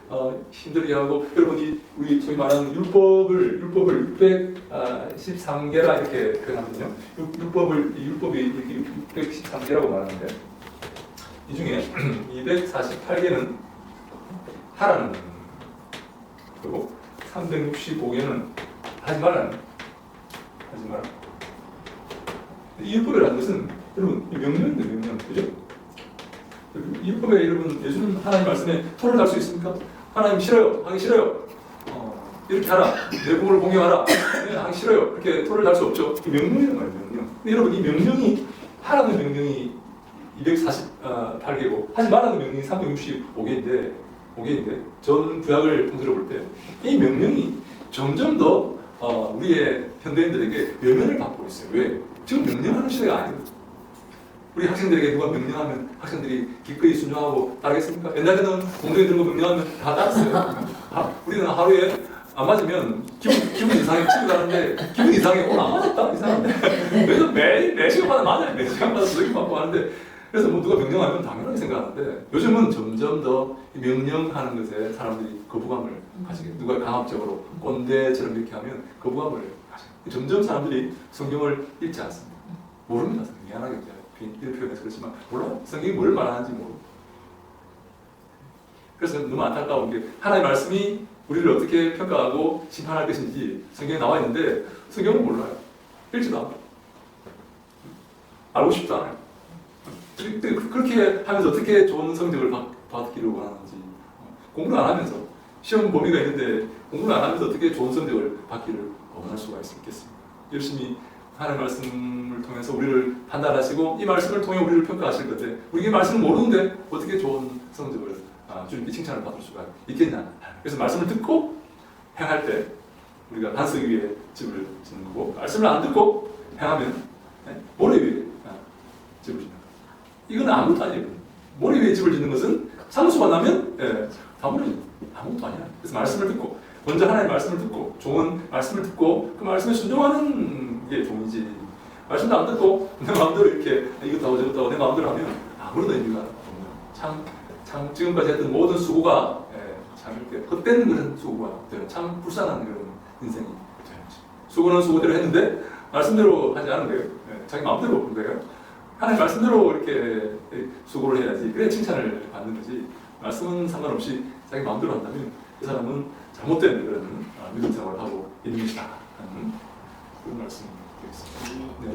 힘들게 하고 여러분이 우리 소위 말하는 율법을 613개라 이렇게 표현하거든요. 율법이 이렇게 613개라고 말하는데 이 중에 248개는 하라는 거고 365개는 하지 말라는 하지 마라. 이 율법이라는 것은 여러분 명령인데 명령 그죠? 율법에 여러분 예수는 하나님 말씀에 토를 달 수 있습니까? 하나님 싫어요. 하기 싫어요. 이렇게 하라. 내 부모를 공경하라. 네, 하기 싫어요. 이렇게 토를 달 수 없죠. 이 명령이란 말이에요. 명령. 근데 여러분 이 명령이 하라는 명령이 248개고 하지 말라는 명령이 365개인데 전 구약을 통틀어 볼 때 이 명령이 점점 더 우리의 현대인들에게 외면을 받고 있어요. 왜? 지금 명령하는 시대가 아니에요. 우리 학생들에게 누가 명령하면 학생들이 기꺼이 순종하고 따르겠습니까? 옛날에는 공동에 들은 거 명령하면 다 따랐어요. 우리는 하루에 안 맞으면 기분 이상해 치고 가는데 기분 이상해 오늘 안 맞았다 이상한데 그래서 매 시간마다 맞아요. 매 시간마다 두들기 맞고 하는데 그래서 뭐 누가 명령하면 당연하게 생각하는데 요즘은 점점 더 명령하는 것에 사람들이 거부감을 가지게 누가 강압적으로 꼰대처럼 이렇게 하면 거부감을 가지게 점점 사람들이 성경을 읽지 않습니다. 모릅니다. 미안하게 이렇게 표현해서 그렇지만 몰라요. 성경이 뭘 말하는지 모르고 그래서 너무 안타까운 게 하나님의 말씀이 우리를 어떻게 평가하고 심판할 것인지 성경에 나와 있는데 성경은 몰라요. 읽지도 않고 알고 싶지 않아요. 그렇게 하면서 어떻게 좋은 성적을 받기를 원하는지 공부를 안 하면서 시험 범위가 있는데 공부를 안 하면서 어떻게 좋은 성적을 받기를 원할 수가 있겠습니까? 열심히 하나님의 말씀을 통해서 우리를 판단하시고 이 말씀을 통해 우리를 평가하실 건데 우리가 이 말씀을 모르는데 어떻게 좋은 성적을 주님께 칭찬을 받을 수가 있겠냐. 그래서 말씀을 듣고 행할 때 우리가 반석 위에 집을 짓는 거고 말씀을 안 듣고 행하면 모래 위에 집을 짓는 거예요. 이건 아무것도 아니에요. 모래 위에 집을 짓는 것은 상수가 나면 다 무너져요. 아무것도 아니야. 그래서 말씀을 듣고 먼저 하나님의 말씀을 듣고 좋은 말씀을 듣고 그 말씀에 순종하는 게 종이지. 말씀도 안 듣고 내 마음대로 이렇게 이것도 하고 저것도 하고 내 마음대로 하면 아무런 의미가 없는 참 지금까지 했던 모든 수고가 참 이렇게 헛된 그런 수고가 되는 참 불쌍한 그런 인생이 되는 거죠. 수고는 수고대로 했는데 말씀대로 하지 않은 거예요. 자기 마음대로 본 거예요. 하나님 말씀대로 이렇게 수고를 해야지. 그래야 칭찬을 받는 거지. 말씀은 상관없이 자기 마음대로 한다면 그 사람은 잘못된 그런 믿음 생활을 하고 있는 것이다 하는 그런 말씀이 되겠습니다. 네,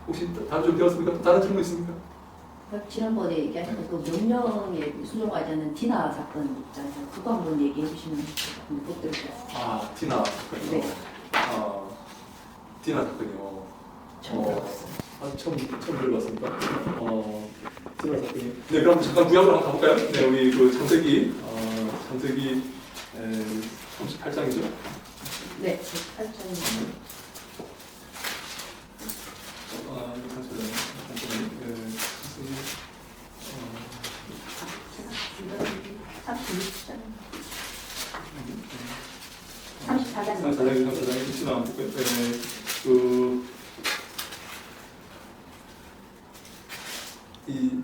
혹시 다른 좀 되었습니까? 다른 질문 있습니까? 지난번에 얘기하셨던 그 명령에 순종하지 않는 디나 사건 있잖아요. 그거 한번 얘기해 주시면 못 들었어요. 디나 사건이요. 네. 디나 사건이요. 처음 들어봤어요. 처음 들어봤습니까? 디나 사건이. 네, 그럼 잠깐 구약으로 한번 가볼까요? 네, 우리 그 창세기 38장이죠. 네, 8장. 이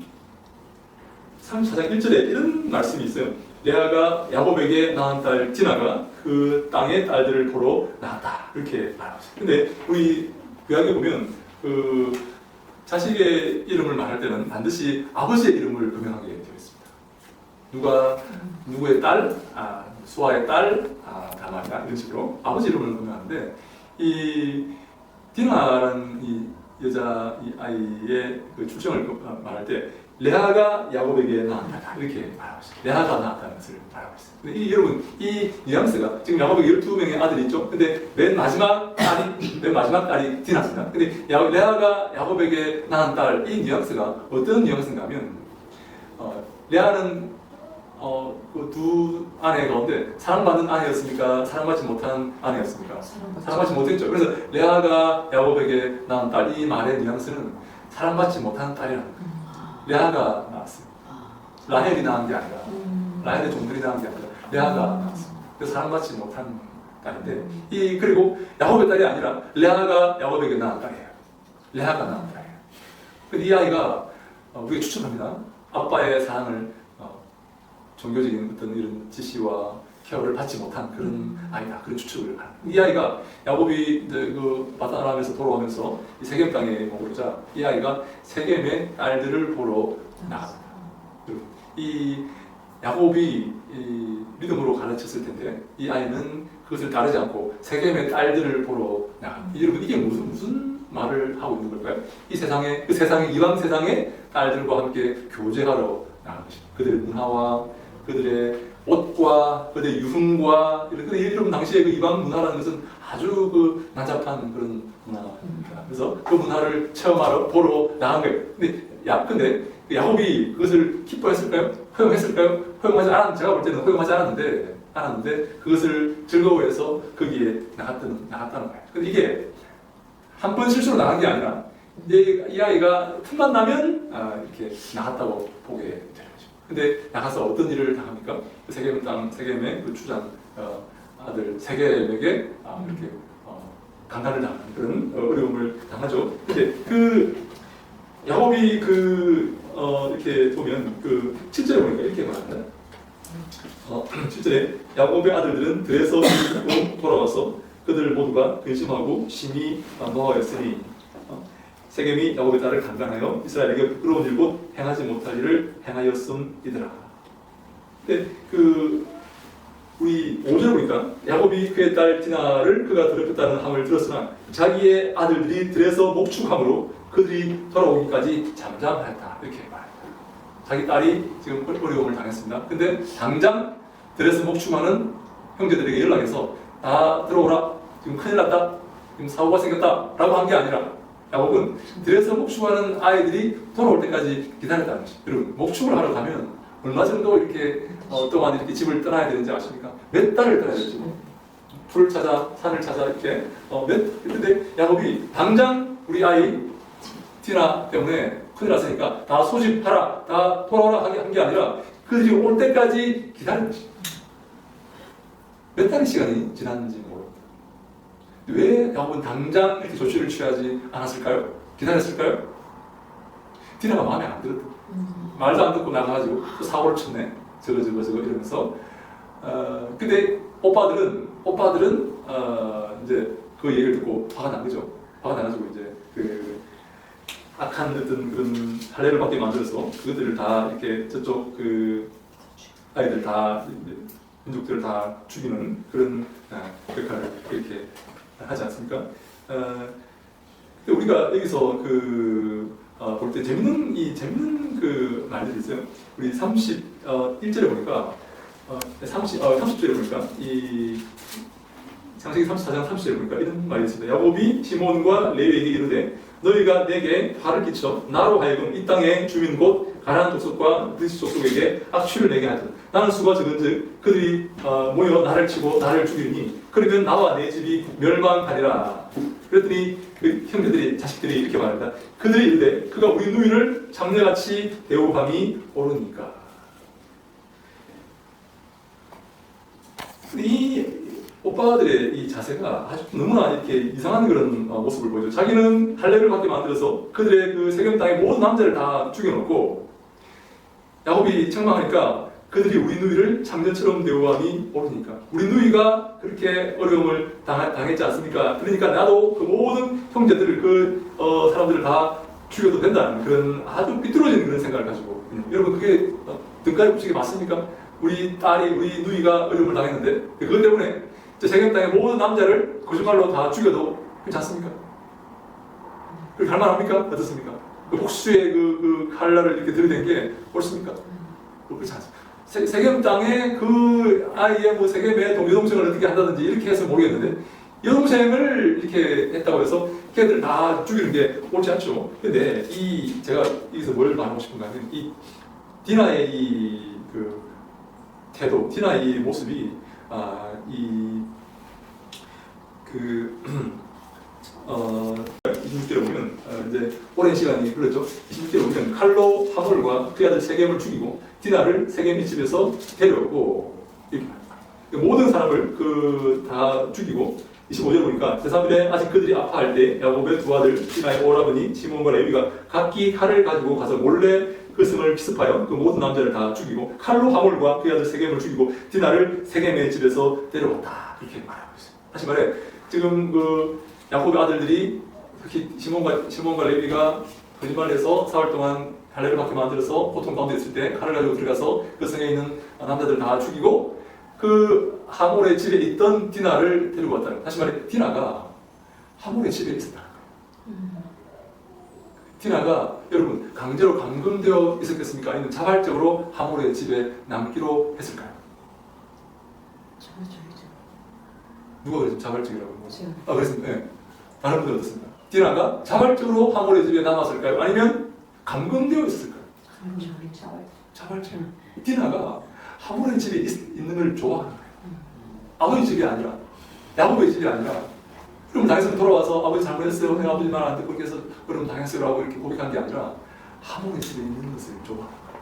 34장 1절에 이런 말씀이 있어요. 레아가 야곱에게 낳은 딸 디나가 그 땅의 딸들을 보러 나왔다. 이렇게 말하고 있어요. 근데 우리 구약에 보면 그 자식의 이름을 말할 때는 반드시 아버지의 이름을 금명하게 되어 있습니다. 누구의 딸, 수아의 딸, 다말이다 이런 식으로 아버지 이름을 금명하는데 이 디나라는 이 여자 이 아이의 그 출생을 말할 때 레아가 야곱에게 낳았다 이렇게 말하고 있어요. 레아가 낳았다는 것을 말하고 있어요. 근데 여러분 이 뉘앙스가 지금 야곱에게 12명의 아들이 있죠. 근데 맨 마지막 딸이 디나입니다. 근데 레아가 야곱에게 낳은 딸 이 뉘앙스가 어떤 뉘앙스인가 하면 레아는 그 두 아내 가운데 사랑받는 아내였습니까? 사랑받지 못한 아내였습니까? 사랑받지 못했죠. 그래서 레아가 야곱에게 낳은 딸 이 말의 뉘앙스는 사랑받지 못하는 딸이라는 거예요. 레아가 나왔어요. 라헬이 낳은 게 아니라 라헬의 종들이 낳은 게 아니라 레아가 나왔어요. 그래서 사랑받지 못한 딸인데 그리고 야곱의 딸이 아니라 레아가 야곱에게 낳은 딸이에요. 레아가 낳은 딸이에요. 근데 이 아이가 우리가 추측합니다. 아빠의 사랑을 종교적인 어떤 이런 지시와 케어를 받지 못한 그런 아이다. 그런 추측을 합니다. 이 아이가 야곱이 이제 그 바다람에서 돌아오면서 이 세겜 땅에 머무르자 이 아이가 세겜의 딸들을 보러 나갑니다. 이 야곱이 이 믿음으로 가르쳤을 텐데 이 아이는 그것을 따르지 않고 세겜의 딸들을 보러 나갑니다. 여러분 이게 무슨 말을 하고 있는 걸까요? 이 세상에 이방 세상의 딸들과 함께 교제하러 나가는 것입니다. 그들의 문화와 그들의 옷과 그들의 유흥과 여러분 당시에 그 이방 문화라는 것은 아주 그 난잡한 그런 문화입니다. 그래서 그 문화를 체험하러 보러 나간 거예요. 근데 야곱이 그것을 기뻐했을까요? 허용했을까요? 허용하지 않았는데 제가 볼 때는 허용하지 않았는데 그것을 즐거워해서 거기에 나갔다는 거예요. 근데 이게 한 번 실수로 나간 게 아니라 이 아이가 틈만 나면 이렇게 나갔다고 보게 되는 거죠. 근데 나가서 어떤 일을 당합니까? 그 세겜의 그 주장 아들 세겜에게 이렇게 강간을 당하는 그런 어려움을 당하죠. 근데 그 야곱이 이렇게 보면 그 7절에 보니까 이렇게 말합니다. 7절에 야곱의 아들들은 들에서 이기고 돌아와서 그들 모두가 근심하고 심히 노하였으니 세겜이 야곱의 딸을 강간하여 이스라엘에게 부끄러운 일 곧 행하지 못할 일을 행하였음이더라. 근데 우리 5절에 보니까 야곱이 그의 딸 디나를 그가 더럽혔다는 함을 들었으나 자기의 아들들이 들에서 목축함으로 그들이 돌아오기까지 잠잠하였다. 이렇게 말합니다. 자기 딸이 지금 어려움을 당했습니다. 근데 당장 들에서 목축하는 형제들에게 연락해서 다 들어오라. 지금 큰일 났다. 지금 사고가 생겼다. 라고 한 게 아니라 야곱은 들에서 목축하는 아이들이 돌아올 때까지 기다렸다는 것이죠. 여러분 목축을 하러 가면 얼마 정도 이렇게 동안 이렇게 집을 떠나야 되는지 아십니까? 몇 달을 떠나야 되지. 풀을 찾아 산을 찾아 이렇게 근데 야곱이 당장 우리 아이 디나 때문에 큰일 났으니까 다 소집하라. 다 돌아오라 한 게 아니라 그들이 올 때까지 기다린 것이죠. 몇 달의 시간이 지났는지 모릅니다. 왜 야곱은 당장 이렇게 조치를 취하지 않았을까요? 기다렸을까요? 디나가 마음에 안 들었다. 말도 안 듣고 나가가지고 또 사고를 쳤네. 저거 이러면서. 근데 오빠들은 이제 그 얘기를 듣고 화가 난 거죠. 화가 나가지고 이제 그 악한 어떤 그런 할례를 받게 만들어서 그들을 다 이렇게 저쪽 그 아이들 다 민족들을 다 죽이는 그런 역할을 이렇게 하지 않습니까? 근데 우리가 여기서 볼 때 재밌는 그 말들이 있어요. 우리 31절에 보니까 30절에 보니까 이 창세기 34장 30절에 보니까 이런 말이 있습니다. 야곱이 시몬과 레위에게 이르되 너희가 내게 화를 끼쳐 나로 하여금 이 땅의 주민 곧 가나안 족속과 브리스 족속에게 악취를 내게 하였다. 나는 수가 적은즉 그들이 모여 나를 치고 나를 죽이니 그러면 나와 내 집이 멸망하리라. 그랬더니 그 형제들이 자식들이 이렇게 말합니다. 그들이 이르되 그가 우리 누이를 장래같이 대우함이 옳으니까. 이 오빠들의 이 자세가 아주 너무나 이렇게 이상한 그런 모습을 보여줘. 자기는 할례를 받게 만들어서 그들의 그 세겜 땅의 모든 남자를 다 죽여놓고 야곱이 책망하니까 그들이 우리 누이를 장녀처럼 대우함이 옳으니까. 우리 누이가 그렇게 어려움을 당했지 않습니까? 그러니까 나도 그 모든 형제들을 사람들을 다 죽여도 된다는 그런 아주 삐뚤어진 그런 생각을 가지고 여러분 그게 등가리 붙이기 맞습니까? 우리 누이가 어려움을 당했는데 그것 때문에 세겜 땅의 모든 남자를 거짓말로 다 죽여도 괜찮습니까? 그렇게 할 만합니까? 어떻습니까? 그 복수의 그 칼날을 이렇게 들이댄 게 옳습니까? 그렇지 않습니다. 세겜 땅에 그 아이의 세겜의 여동생을 어떻게 한다든지 이렇게 해서 모르겠는데 여동생을 이렇게 했다고 해서 걔들 다 죽이는 게 옳지 않죠. 근데 제가 여기서 뭘 말하고 싶은가 하면 이 디나의 이 그 태도, 디나의 이 모습이 26절에 보면 이제 오랜 시간이 흘렀죠. 26절에 보면 칼로 하몰과 그 아들 세겜을 죽이고 디나를 세겜의 집에서 데려오고 모든 사람을 다 죽이고 25절에 보니까 제3일에 아직 그들이 아파할 때 야곱의 두 아들 디나의 오라버니 시몬과 레위가 각기 칼을 가지고 가서 몰래 그 성을 기습하여 그 모든 남자를 다 죽이고 칼로 하몰과 그의 아들 세겜을 죽이고 디나를 세겜의 집에서 데려왔다 이렇게 말하고 있어요. 다시 말해 지금 그 야곱의 아들들이 특히 시몬과 레위가 거짓말해서 4월 동안 할례를 받게 만들어서 고통 가운데 있을 때 칼을 가지고 들어가서 그 성에 있는 남자들 다 죽이고 그 하몰의 집에 있던 디나를 데리고 왔다는 거예요. 다시 말해 디나가 하몰의 집에 있었다. 디나가 여러분 강제로 감금되어 있었겠습니까? 아니면 자발적으로 하몰의 집에 남기로 했을까요? 누가 그랬죠? 자발적이라고. 그랬습니다. 네. 다른 분들 어떻습니까? 디나가 자발적으로 하몰의 집에 남았을까요? 아니면 감금되어 있었을까요? 자발적. 디나가 하몰의 집에 있는 걸 좋아하는 거예요. 아버지 집이 아니라, 야곱의 집이 아니라, 그럼 당연히 돌아와서 아버지 잘못했어요. 내가 아버지 말 안 듣고 이렇게 해서 그럼 당했어요라고 이렇게 고백한 게 아니라 하몰의 집에 있는 것을 좋아하는 거예요.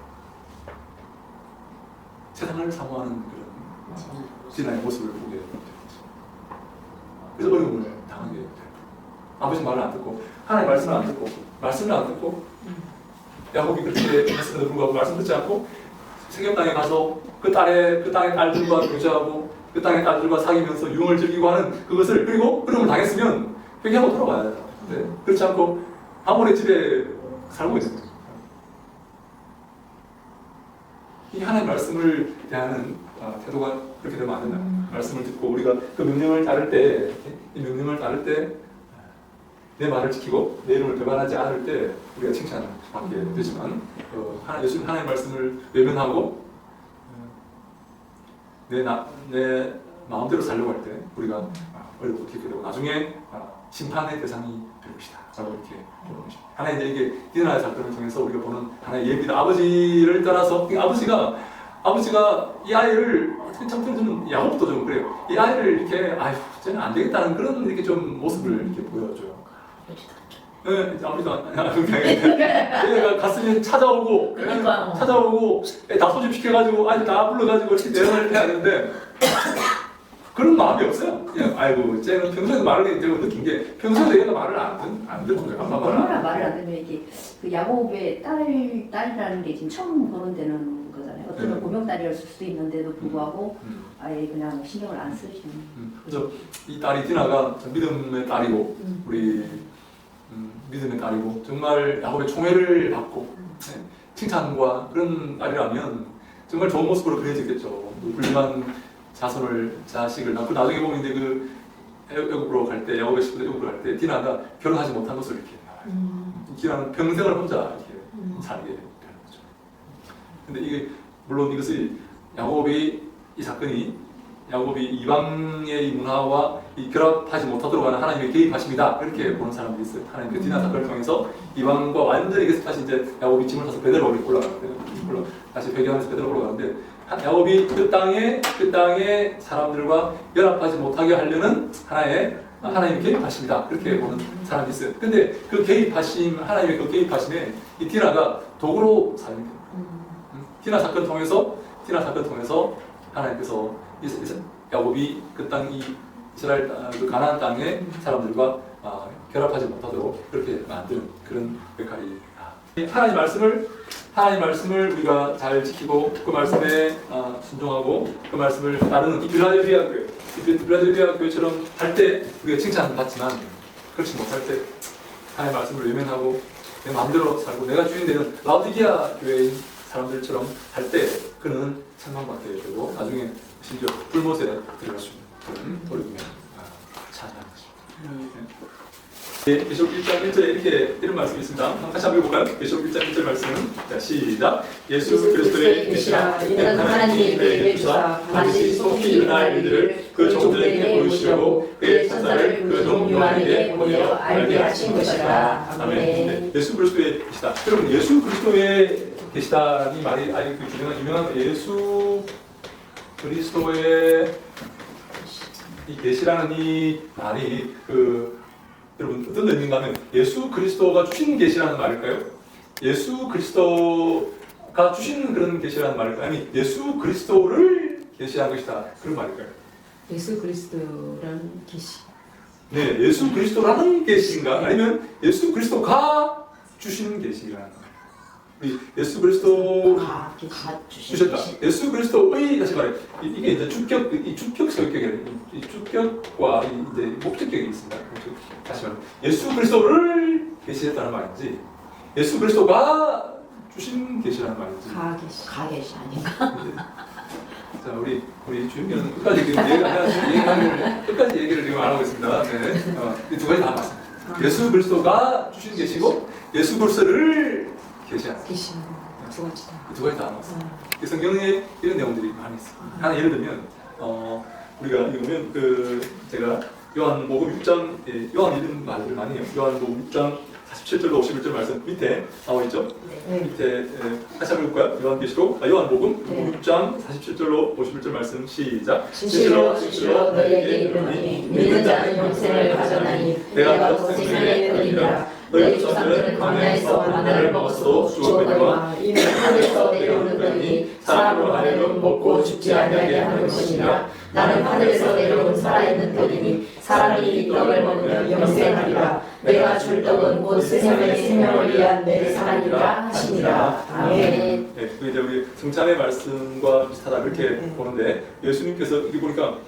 세상을 사모하는 그런 디나의 모습을 보게 됩니다. 그래서 어려움을 당하게 돼요. 아버지 말을 안 듣고 하나님 말씀을 안 듣고 야곱이 그렇게 했음에도 불구하고 말씀 듣지 않고 세겜 땅에 가서 그 땅의 딸들과 교제하고 그 땅의 딸들과 사귀면서 유흥을 즐기고 하는 그것을 그리고 어려움을 당했으면 회개하고 돌아와야 돼요. 네. 그렇지 않고 하몰의 집에 살고 있는 거예요. 이 하나님 말씀을 대하는 태도가 그렇게 되면 안 된다. 말씀을 듣고 우리가 그 명령을 따를 때, 이 명령을 따를 때 내 말을 지키고 내 이름을 배반하지 않을 때 우리가 칭찬을 받게 되지만 예수님 하나님의 말씀을 외면하고 내 마음대로 살려고 할 때 우리가 어렵고 어떻게 되고 나중에 심판의 대상이 될 것이다 라고 이렇게 보는 것입니다. 하나의 이게 디나의 사건을 통해서 우리가 보는 하나의 예비다. 아버지를 따라서 아버지가 이 아이를 어떻게 좀 야곱도 좀 그래요. 이 아이를 이렇게 쟤는 안 되겠다는 그런 이렇게 좀 모습을 이렇게 보여줘요. 네, 아버지도 얘가 갔으면 찾아오고 다 소집시켜가지고 아니 다 불러가지고 이렇게 내용을 해야 되는데 그런 마음이 없어요. 그냥 아이고 쟤는 평소에도 말을 되고 느낀 게 평소에도 얘가 말을 안 듣는 거예요. 아빠 말을 안 듣는 이게 그 야곱의 딸이라는 게 지금 처음 거론되는 거잖아요. 어떤 고명딸이었을 수도 있는데도 불구하고 아예 그냥 신경을 안 쓰시는. 그래서 이 딸이 디나가 믿음의 딸이고 우리 믿음의 딸이고 정말 야곱의 총애를 받고 칭찬과 그런 딸이라면 정말 좋은 모습으로 그려지겠죠. 훌륭한 자식을 낳고 나중에 보면 이제 그 애굽으로 갈 때 야곱의 식구들 애굽으로 갈 때 디나가 결혼하지 못한 것을 이렇게 디나는 평생을 혼자 이렇게 살게 되는 거죠. 근데 이게 물론 이것이 이 사건이 야곱이 이방의 이 문화와 이 결합하지 못하도록 하는 하나님의 개입하십니다. 이렇게 보는 사람들이 있어요. 하나님 그 디나 사건을 통해서 이방과 완전히 다시 이제 야곱이 짐을 사서 베델로 올라가는데 다시 회개하면서 베델로 올라가는데 야곱이 그 땅의 사람들과 연합하지 못하게 하려는 하나님의 개입하십니다. 그렇게 보는 사람이 있어요. 근데 그 하나님의 그 개입하심에 이 디나가 도구로 사용이 됩니다. 디나 사건 통해서 하나님께서 야곱이 그 땅 이스라엘 그 가나안 땅의 사람들과 결합하지 못하도록 그렇게 만드는 그런 역할이 하나님 말씀을 우리가 잘 지키고 그 말씀에 순종하고 그 말씀을 따르는 이 빌라델비아 교회처럼 할 때 우리가 칭찬받지만 그렇지 못할 때 하나님 말씀을 외면하고 내 마음대로 살고 내가 주인 되는 라오디게아 교회인 사람들처럼 할 때 그는 찬양받게 되고 나중에 심지어 불못에 들어갈 수 있는 그런 어려움에 찬양하는 것입니다. 네, 계시록 1장 1절에 이런 말씀이 있습니다. 다시 한번 읽어볼까요? 계시록 1장 1절 말씀. 자, 시작. 예수 그리스도의 계시라 이는 하나님의 주사 반드시 속히 일어날 일들을 그 종들에게 보이시려고 그의 천사를 그 종 요한에게 보내어 알게 하신 것이라. 아멘. 네, 예수 그리스도의 계시다. 여러분 예수 그리스도의 계시다니 말이 아주 유명한 예수 그리스도의 이 계시라는 이 말이 여러분 어떤 의미인가 하면 예수 그리스도가 주신 계시라는 말일까요? 예수 그리스도가 주신 그런 계시라는 말일까요? 아니 예수 그리스도를 계시한 것이다 그런 말일까요? 예수 그리스도라는 계시. 네, 예수 그리스도라는 계시인가 아니면 예수 그리스도가 주신 계시라는 말. 우리 예수 그리스도가 주셨다. 예수 그리스도의 다시 말해 이게 이제 주격 이 주격성격이에요. 이 주격과 이제 목적격이 있습니다. 다시 말해 예수 그리스도를 계시했다는 말인지 예수 그리스도가 주신 계시라는 말인지. 가계시 아닌가? 자 우리 주임께는 끝까지 얘기를 지금 안 하고 있습니다. 네, 이 두 가지 다 맞습니다. 예수 그리스도가 주신 계시고 예수 그리스도를 계시하는 계시. 두 가지 다. 두 가지 다 나왔어요. 성경에 이런 내용들이 많이 있어요. 하나 예를 들면 우리가 읽으면 제가 요한복음 6장 요한 이름 말을 많이 해요. 요한복음 6장 47절로 51절 말씀 밑에 나와 있죠. 네. 밑에 다시 한번 볼까요? 요한복음 네. 6장 47절로 51절 말씀 시작. 진실로 진실로 너희에게 이르노니 믿는 자는 영생을 가져나니 내가 곧 생명의 떡이라. 너희 조상들은 광야에서 만나를 먹었어도 죽었거니와 이는 하늘에서 내려오는 떡이 사람으로 하여금 먹고 죽지 아니하게 하는 것이니라. 나는 하늘에서 내려온 살아있는 떡이니 사람이 이 떡을 먹으면 영생하리라. 내가 줄 떡은 곧 세상의 생명을 위한 내 살이라 하시니라. 아멘. 네, 이제 우리 성찬의 말씀과 비슷하다 이렇게 보는데 예수님께서 여기 보니까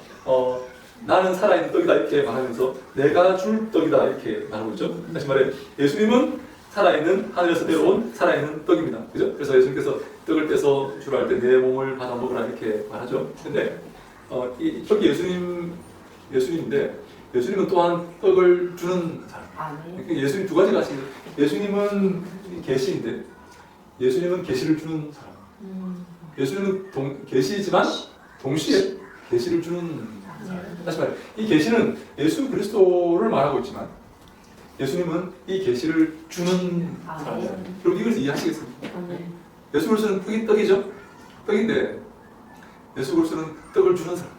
나는 살아있는 떡이다 이렇게 말하면서 내가 줄 떡이다 이렇게 말하고 있죠. 다시 말해 예수님은 살아있는 하늘에서 내려온 살아있는 떡입니다. 그죠? 그래서 예수님께서 떡을 떼서 주라 할 때 내 몸을 받아 먹으라 이렇게 말하죠. 근데 이 떡이 예수님인데 예수님은 또한 떡을 주는 사람. 그러니까 예수님 두 가지가 있습니다. 예수님은 계시인데 예수님은 계시를 주는 사람. 예수님은 계시지만 동시에 계시를 주는 다시 말해 이 계시는 예수 그리스도를 말하고 있지만 예수님은 이 계시를 주는 사람입니다. 여러분 이걸 이해하시겠습니까? 예수 그리스도는 떡이죠. 떡인데 예수 그리스도는 떡을 주는 사람.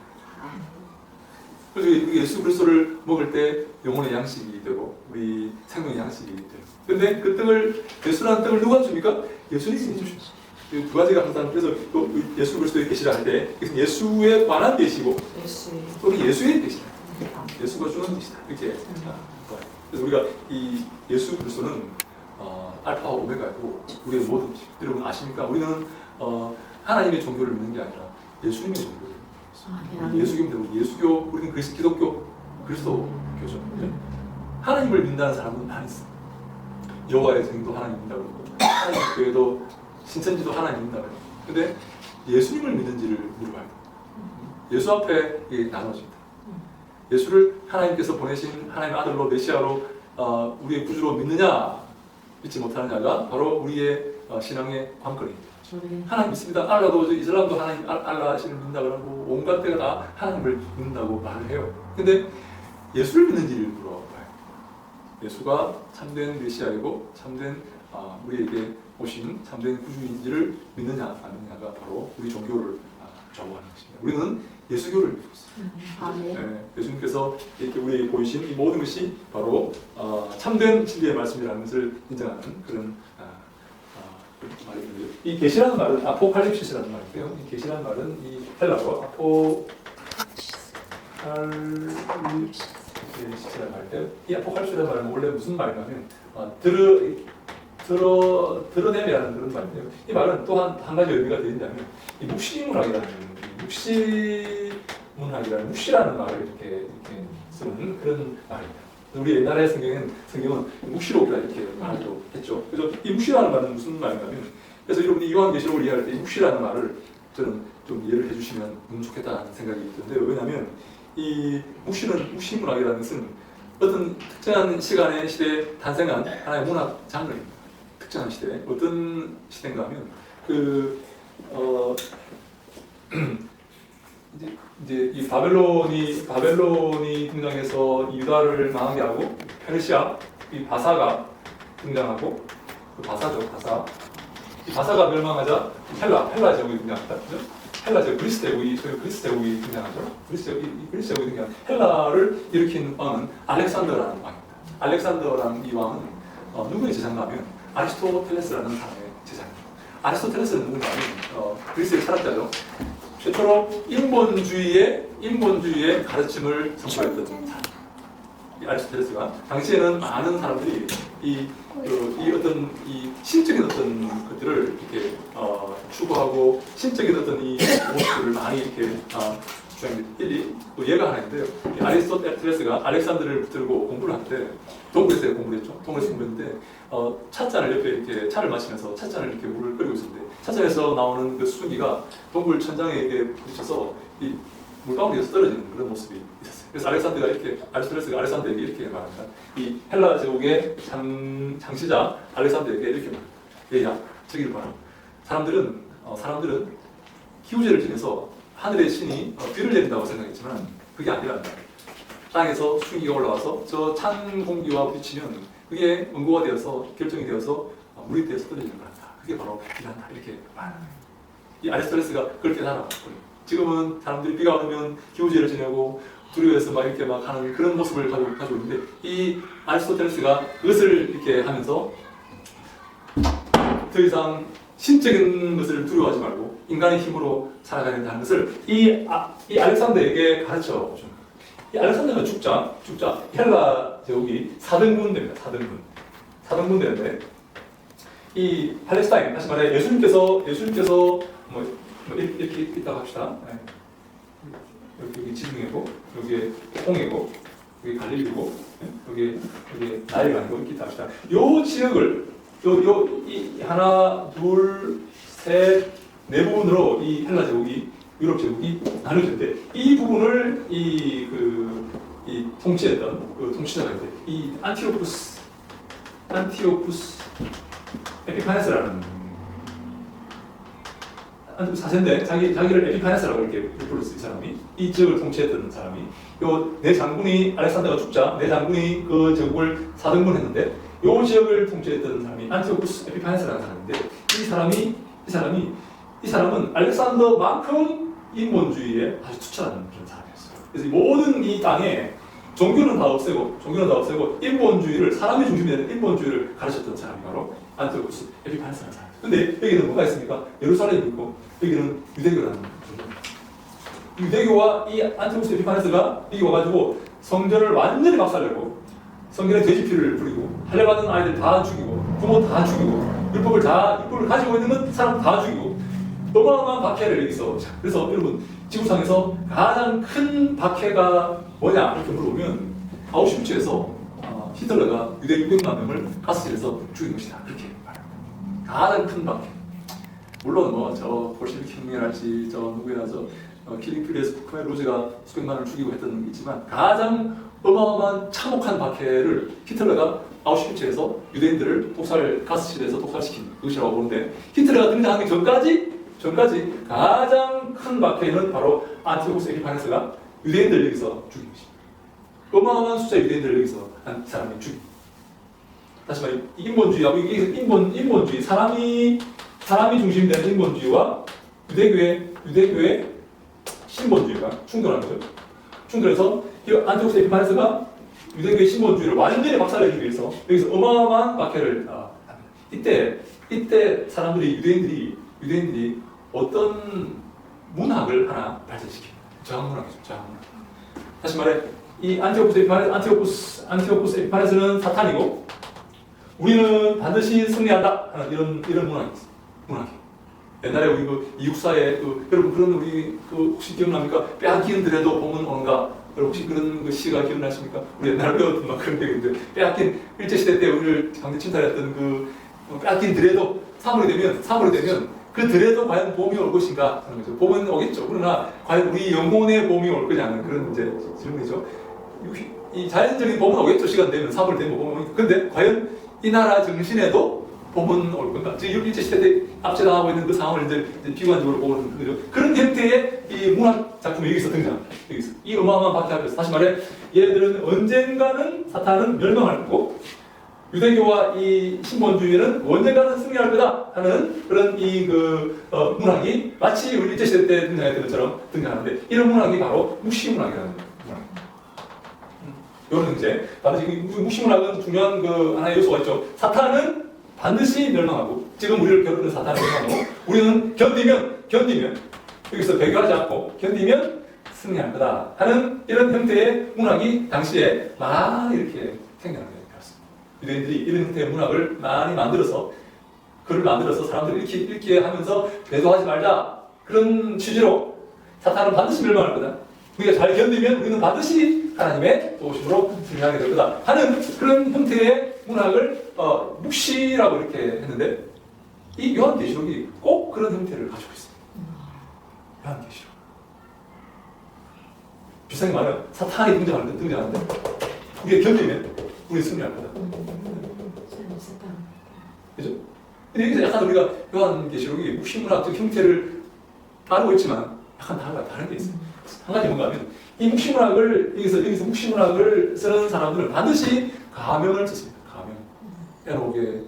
그래서 예수 그리스도를 먹을 때 영혼의 양식이 되고 우리 생명의 양식이 되고. 근데 그 떡을 예수라는 떡을 누가 줍니까? 예수님이 주십니다. 두 가지가 항상 그래서 또 예수 그리스도의 계시를 할 때 예수에 관한 계시고 또 예수의 계시다. 예수가 주는 계시다. 이렇게 그래서 우리가 이 예수 그리스도는 알파와 오메가이고 우리의 모든 것이 여러분 아십니까? 우리는 하나님의 종교를 믿는 게 아니라 예수님의 종교를 믿습니다. 예수교인데 예수교 우리는 기독교 그리스도교죠. 하나님을 믿는다는 사람은 다 있어. 여호와의 성도 하나님 믿는다고 그러고 하나님 교회도 신천지도 하나님 믿는다고 그래요. 근데 예수님을 믿는지를 물어봐야 돼요. 예수 앞에 이게 나눠집니다. 예수를 하나님께서 보내신 하나님의 아들로 메시아로 우리의 구주로 믿느냐 믿지 못하느냐가 바로 우리의 신앙의 관건입니다. 하나님 믿습니다. 알라도 이슬람도 하나님 알라 신을 믿는다고 하고 온갖 데가 다 하나님을 믿는다고 말을 해요. 근데 예수를 믿는지를 물어봐요. 예수가 참된 메시아이고 참된 우리에게 오신 참된 구주인지를 믿느냐 안 믿느냐가 바로 우리 종교를 좌우하는 것입니다. 우리는 예수교를 믿고 있습니다. 네, 예수님께서 이렇게 우리에게 보이신 이 모든 것이 바로 참된 진리의 말씀이라는 것을 인정하는 그런 말이고요. 이 계시라는 말은 아포칼립시스라는 말인데요. 이 계시라는 말은 이 헬라어 아포칼립시스라는 말인데요. 이 아포칼립시스라는 말은 원래 무슨 말이냐면 드러냄이라는 그런 말인데요. 이 말은 또한 한 가지 의미가 되는다면 이 묵시문학이라는 묵시라는 말을 이렇게 쓰는 그런 말입니다. 우리 옛날의 성경은 묵시록이라 이렇게 말도 했죠. 그래서 이 묵시라는 말은 무슨 말이냐면 그래서 여러분이 요한계시록을 이해할 때 이 묵시라는 말을 저는 좀 이해를 해주시면 너무 좋겠다는 생각이 드는데요. 왜냐하면 이 묵시문학이라는 것은 어떤 특정한 시간의 시대에 탄생한 하나의 문학 장르입니다. 특정한 시대 어떤 시대인가 하면 이제 이 바벨론이 등장해서 유다를 망하게 하고 페르시아 이 바사가 등장하고 그 바사죠. 이 바사가 멸망하자 헬라 제국이 등장합니다. 그죠? 헬라 제국 그리스 제국이 등장하죠. 그리스 제국이 등장 헬라를 일으킨 왕은 알렉산더라는 왕입니다. 알렉산더라는 이 왕은 누구의 제자인가하면 아리스토텔레스라는 사람의 제자입니다. 아리스토텔레스는 누군가 하면 그리스의 철학자죠. 최초로 인본주의의 가르침을 선포했던 사람. 이 아리스토텔레스가 당시에는 많은 사람들이 이 어떤 이 신적인 어떤 것들을 이렇게 추구하고 신적인 어떤 이 모습들을 많이 이렇게 주장했는데 또 예가 하나 있는데요. 이 아리스토텔레스가 알렉산드를 붙들고 공부를 하는데 동굴에서 공부를 했죠. 동굴에서 공부했는데 찻잔을 옆에 이렇게 차를 마시면서 찻잔을 이렇게 물을 끓이고 있었는데 찻잔에서 나오는 그 수증기가 동굴 천장에 이렇게 부딪혀서 이 물방울에서 떨어지는 그런 모습이 있었어요. 그래서 아리스토텔레스가 알렉산더에게 이렇게 말합니다. 이 헬라 제국의 장시자 알렉산더에게 이렇게 말합니다. 얘야, 저기를 봐라. 사람들은 기우제를 지내서 하늘의 신이 비를 내린다고 생각했지만 그게 아니라 땅에서 수증기가 올라와서 저 찬 공기와 부딪히면 그게 응고가 되어서 결정이 되어서 물이 되어서 떨어지는 거란다. 그게 바로 비란다. 이렇게 말합니다. 이 아리스토텔레스가 그렇게 살아왔거든요. 지금은 사람들이 비가 오면 기우제를 지내고 두려워해서 막 이렇게 막 하는 그런 모습을 가지고 있는데 이 아리스토텔레스가 그것을 이렇게 하면서 더 이상 신적인 것을 두려워하지 말고 인간의 힘으로 살아가야 된다는 것을 이 알렉산더에게 가르쳐 줍니다. 이 알렉산더가 죽자 헬라 제국이 4등분 됩니다. 4등분 되는데 이 팔레스타인 다시 말해 예수님께서 뭐 이렇게 있다고 합시다. 여기 지중해고 여기 홍해고 여기 갈릴리고 여기 나일강이고 이렇게 있다고 합시다. 요 지역을 이 하나 둘 셋 네 부분으로 이 헬라 제국이 유럽 제국이 나눠졌는데 이 부분을 이 통치했던 그 통치자가 있는데 이 안티오쿠스 에피파네스라는 사세인데 자기를 에피파네스라고 이렇게 불렀어요. 이 사람이 이 지역을 통치했던 사람이 요 내 장군이 알렉산더가 죽자 내 장군이 그 제국을 4등분했는데 요 지역을 통치했던 사람이 안티오쿠스 에피파네스라는 사람인데 이 사람은 알렉산더만큼 인본주의에 아주 투철한 그런 사람이었어요. 그래서 모든 이 땅에 종교는 다 없애고 인본주의를 사람이 중심이 되는 인본주의를 가르쳤던 사람이 바로 안티오쿠스 에피파네스라는 사람. 근데 여기는 뭐가 있습니까? 예루살렘이 있고 여기는 유대교라는 유대교와 이 안티오쿠스 에피파네스가 여기 와가지고 성전을 완전히 박살내고 성전에 돼지피를 뿌리고 할례받은 아이들 다 죽이고 부모 다 죽이고 율법을 가지고 있는 사람 다 죽이고 어마어마한 박해를 여기서 그래서 여러분 지구상에서 가장 큰 박해가 뭐냐 이렇게 물어보면 아우슈비츠에서 히틀러가 유대 600만 명을 가스실에서 죽인 것이다 그렇게 말합니다. 가장 큰 박해. 물론 저 볼셰비키 혁명이랄지 저 누구야 저 킬링필드에서 크메 로즈가 수백만을 죽이고 했던 게 있지만 가장 어마어마한 참혹한 박해를 히틀러가 아우슈비츠에서 유대인들을 가스실에서 독살시킨 것이라고 보는데 히틀러가 등장하기 전까지 가장 큰 박해는 바로 안티오쿠스 에피파네스가 유대인들 여기서 죽인 것입니다. 어마어마한 숫자의 유대인들 여기서 한 사람이 죽인. 다시 말해 인본주의하고 인본주의 사람이 중심이 되는 인본주의와 유대교의 신본주의가 충돌하는 거죠. 충돌해서 이 안티오쿠스 에피파네스가 유대교의 신본주의를 완전히 박살내기 위해서 여기서 어마어마한 박해를 합니다. 이때 사람들이 유대인들이 어떤 문학을 하나 발전시킵니다. 저항문학이죠. 저항문학. 다시 말해 이 안티오쿠스 에피파네스는 사탄이고 우리는 반드시 승리한다 하는 이런 문학이 있어요. 문학이. 옛날에 우리 이육사의 여러분 그런 우리 혹시 기억납니까? 빼앗긴 들에도 봄은 오는가? 여러분 혹시 그런 시가 기억나십니까? 우리 옛날에 배웠던 막 그런 게 있는데 빼앗긴 일제시대 때 우리를 강제 침탈했던 빼앗긴 들에도 3월이 되면 그 들에도 과연 봄이 올 것인가 하는 거죠. 봄은 오겠죠. 그러나 과연 우리 영혼의 봄이 올 거냐는 그런 이제 질문이죠. 이 자연적인 봄은 오겠죠. 시간 되면 3월 되면 봄은 오니까. 근데 과연 이 나라 정신에도 봄은 올 건가? 지금 일제시대 때 압제당하고 있는 그 상황을 이제 비관적으로 보는 거죠. 그런 형태의 이 문학 작품이 여기서 등장합니다. 여기서 이 어마어마한 박해 앞에서 다시 말해 얘들은 언젠가는 사탄은 멸망할 거고 유대교와 이 신본주의는 언젠가는 승리할 거다 하는 그런 문학이 마치 우리 일제시대 때 등장했던 것처럼 등장하는데 이런 문학이 바로 무시 문학이라는 문학입니다. 이런 문제. 반드시 묵시문학은 중요한 그 하나의 요소가 있죠. 사탄은 반드시 멸망하고, 지금 우리를 겨루는 사탄은 멸망하고, 우리는 견디면 여기서 배교하지 않고 견디면 승리할 거다 하는 이런 형태의 문학이 당시에 많이 이렇게 생겨나게 되었습니다. 유대인들이 이런 형태의 문학을 많이 만들어서 글을 만들어서 사람들이 읽게 하면서 배도하지 말자, 그런 취지로 사탄은 반드시 멸망할 거다, 우리가 잘 견디면 우리는 반드시 하나님의 도우심으로 승리하게 될 거다 하는 그런 형태의 문학을 묵시라고 이렇게 했는데, 이 요한계시록이 꼭 그런 형태를 가지고 있습니다. 요한계시록 비슷하게 말하면 사탄이 등장하는데 우리가 견디면 우리 승리할 거다. 그죠? 근데 여기서 약간 우리가 요한계시록이 묵시문학적 형태를 따르고 있지만 약간 다른 게 있어요. 한 가지 뭔가 하면 이 묵시문학을 여기서 묵시문학을 쓰는 사람들은 반드시 가명을 썼습니다. 가명. 에녹의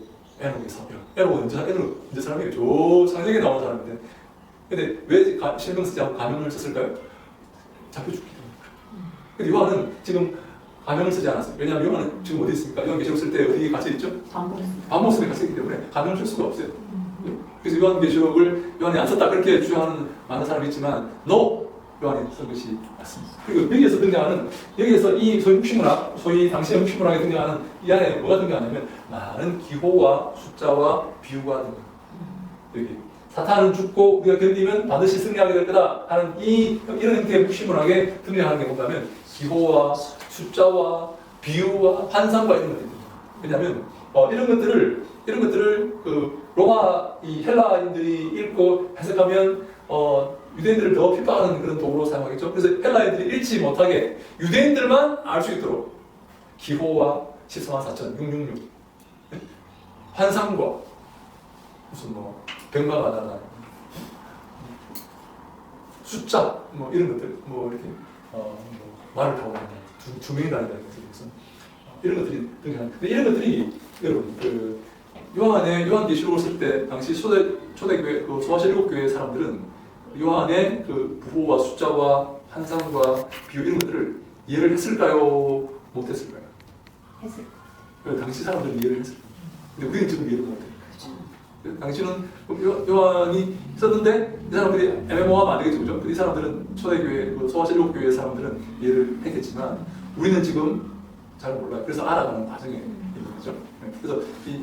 사명. 에녹은 언제 사람이에요? 저 창세기에 나오는 사람인데, 근데 왜 실명 쓰지 않고 가명을 썼을까요? 잡혀죽기 때문에. 근데 요한은 지금 가명을 쓰지 않았어요. 왜냐하면 요한은 지금 어디 있습니까? 요한계시록 쓸 때 어디 같이 있죠? 반모습에 같이 있기 때문에 가명을 쓸 수가 없어요. 그래서 요한계시록을 요한이 안 썼다 그렇게 주장하는 많은 사람이 있지만, 요한이 쓴 것이 맞습니다. 그리고 여기에서 등장하는, 여기에서 이 소위 묵시문학, 소위 당시의 묵시문학에 등장하는 이 안에 뭐가 등장하냐면 많은 기호와 숫자와 비유가 등장합니다. 여기 사탄은 죽고 우리가 견디면 반드시 승리하게 될 거다 하는 이런 형태의 묵시문학에 등장하는 게 뭔가하면 기호와 숫자와 비유와 환상과 이런 것들입니다. 왜냐하면 이런 것들을 그 로마 이 헬라인들이 읽고 해석하면 유대인들을 더 핍박하는 그런 도구로 사용하겠죠. 그래서 헬라인들이 읽지 못하게 유대인들만 알 수 있도록 기호와 144,666 환상과 무슨 병마가 나타나는 숫자 이런 것들 이렇게 말을 타고 다니는 두 명이 다닌다는 것들, 이런 것들이 등장하는. 근데 이런 것들이 여러분 요한계시록을 쓸 때 당시 초대교회 소아시 7교회 사람들은 요한의 그 부호와 숫자와 환상과 비유 이런 것들을 이해를 했을까요? 못했을까요? 했을. 당시 사람들은 이해를 했을. 근데 우리는 지금 이해를 못해요. 당시는 요한이 있었는데 이 사람들이 애매모호하면 안 되겠죠, 그죠? 이 사람들은 초대교회 소아시 7교회 사람들은 이해를 했겠지만 우리는 지금 잘 몰라요. 그래서 알아가는 과정에 있는 거죠.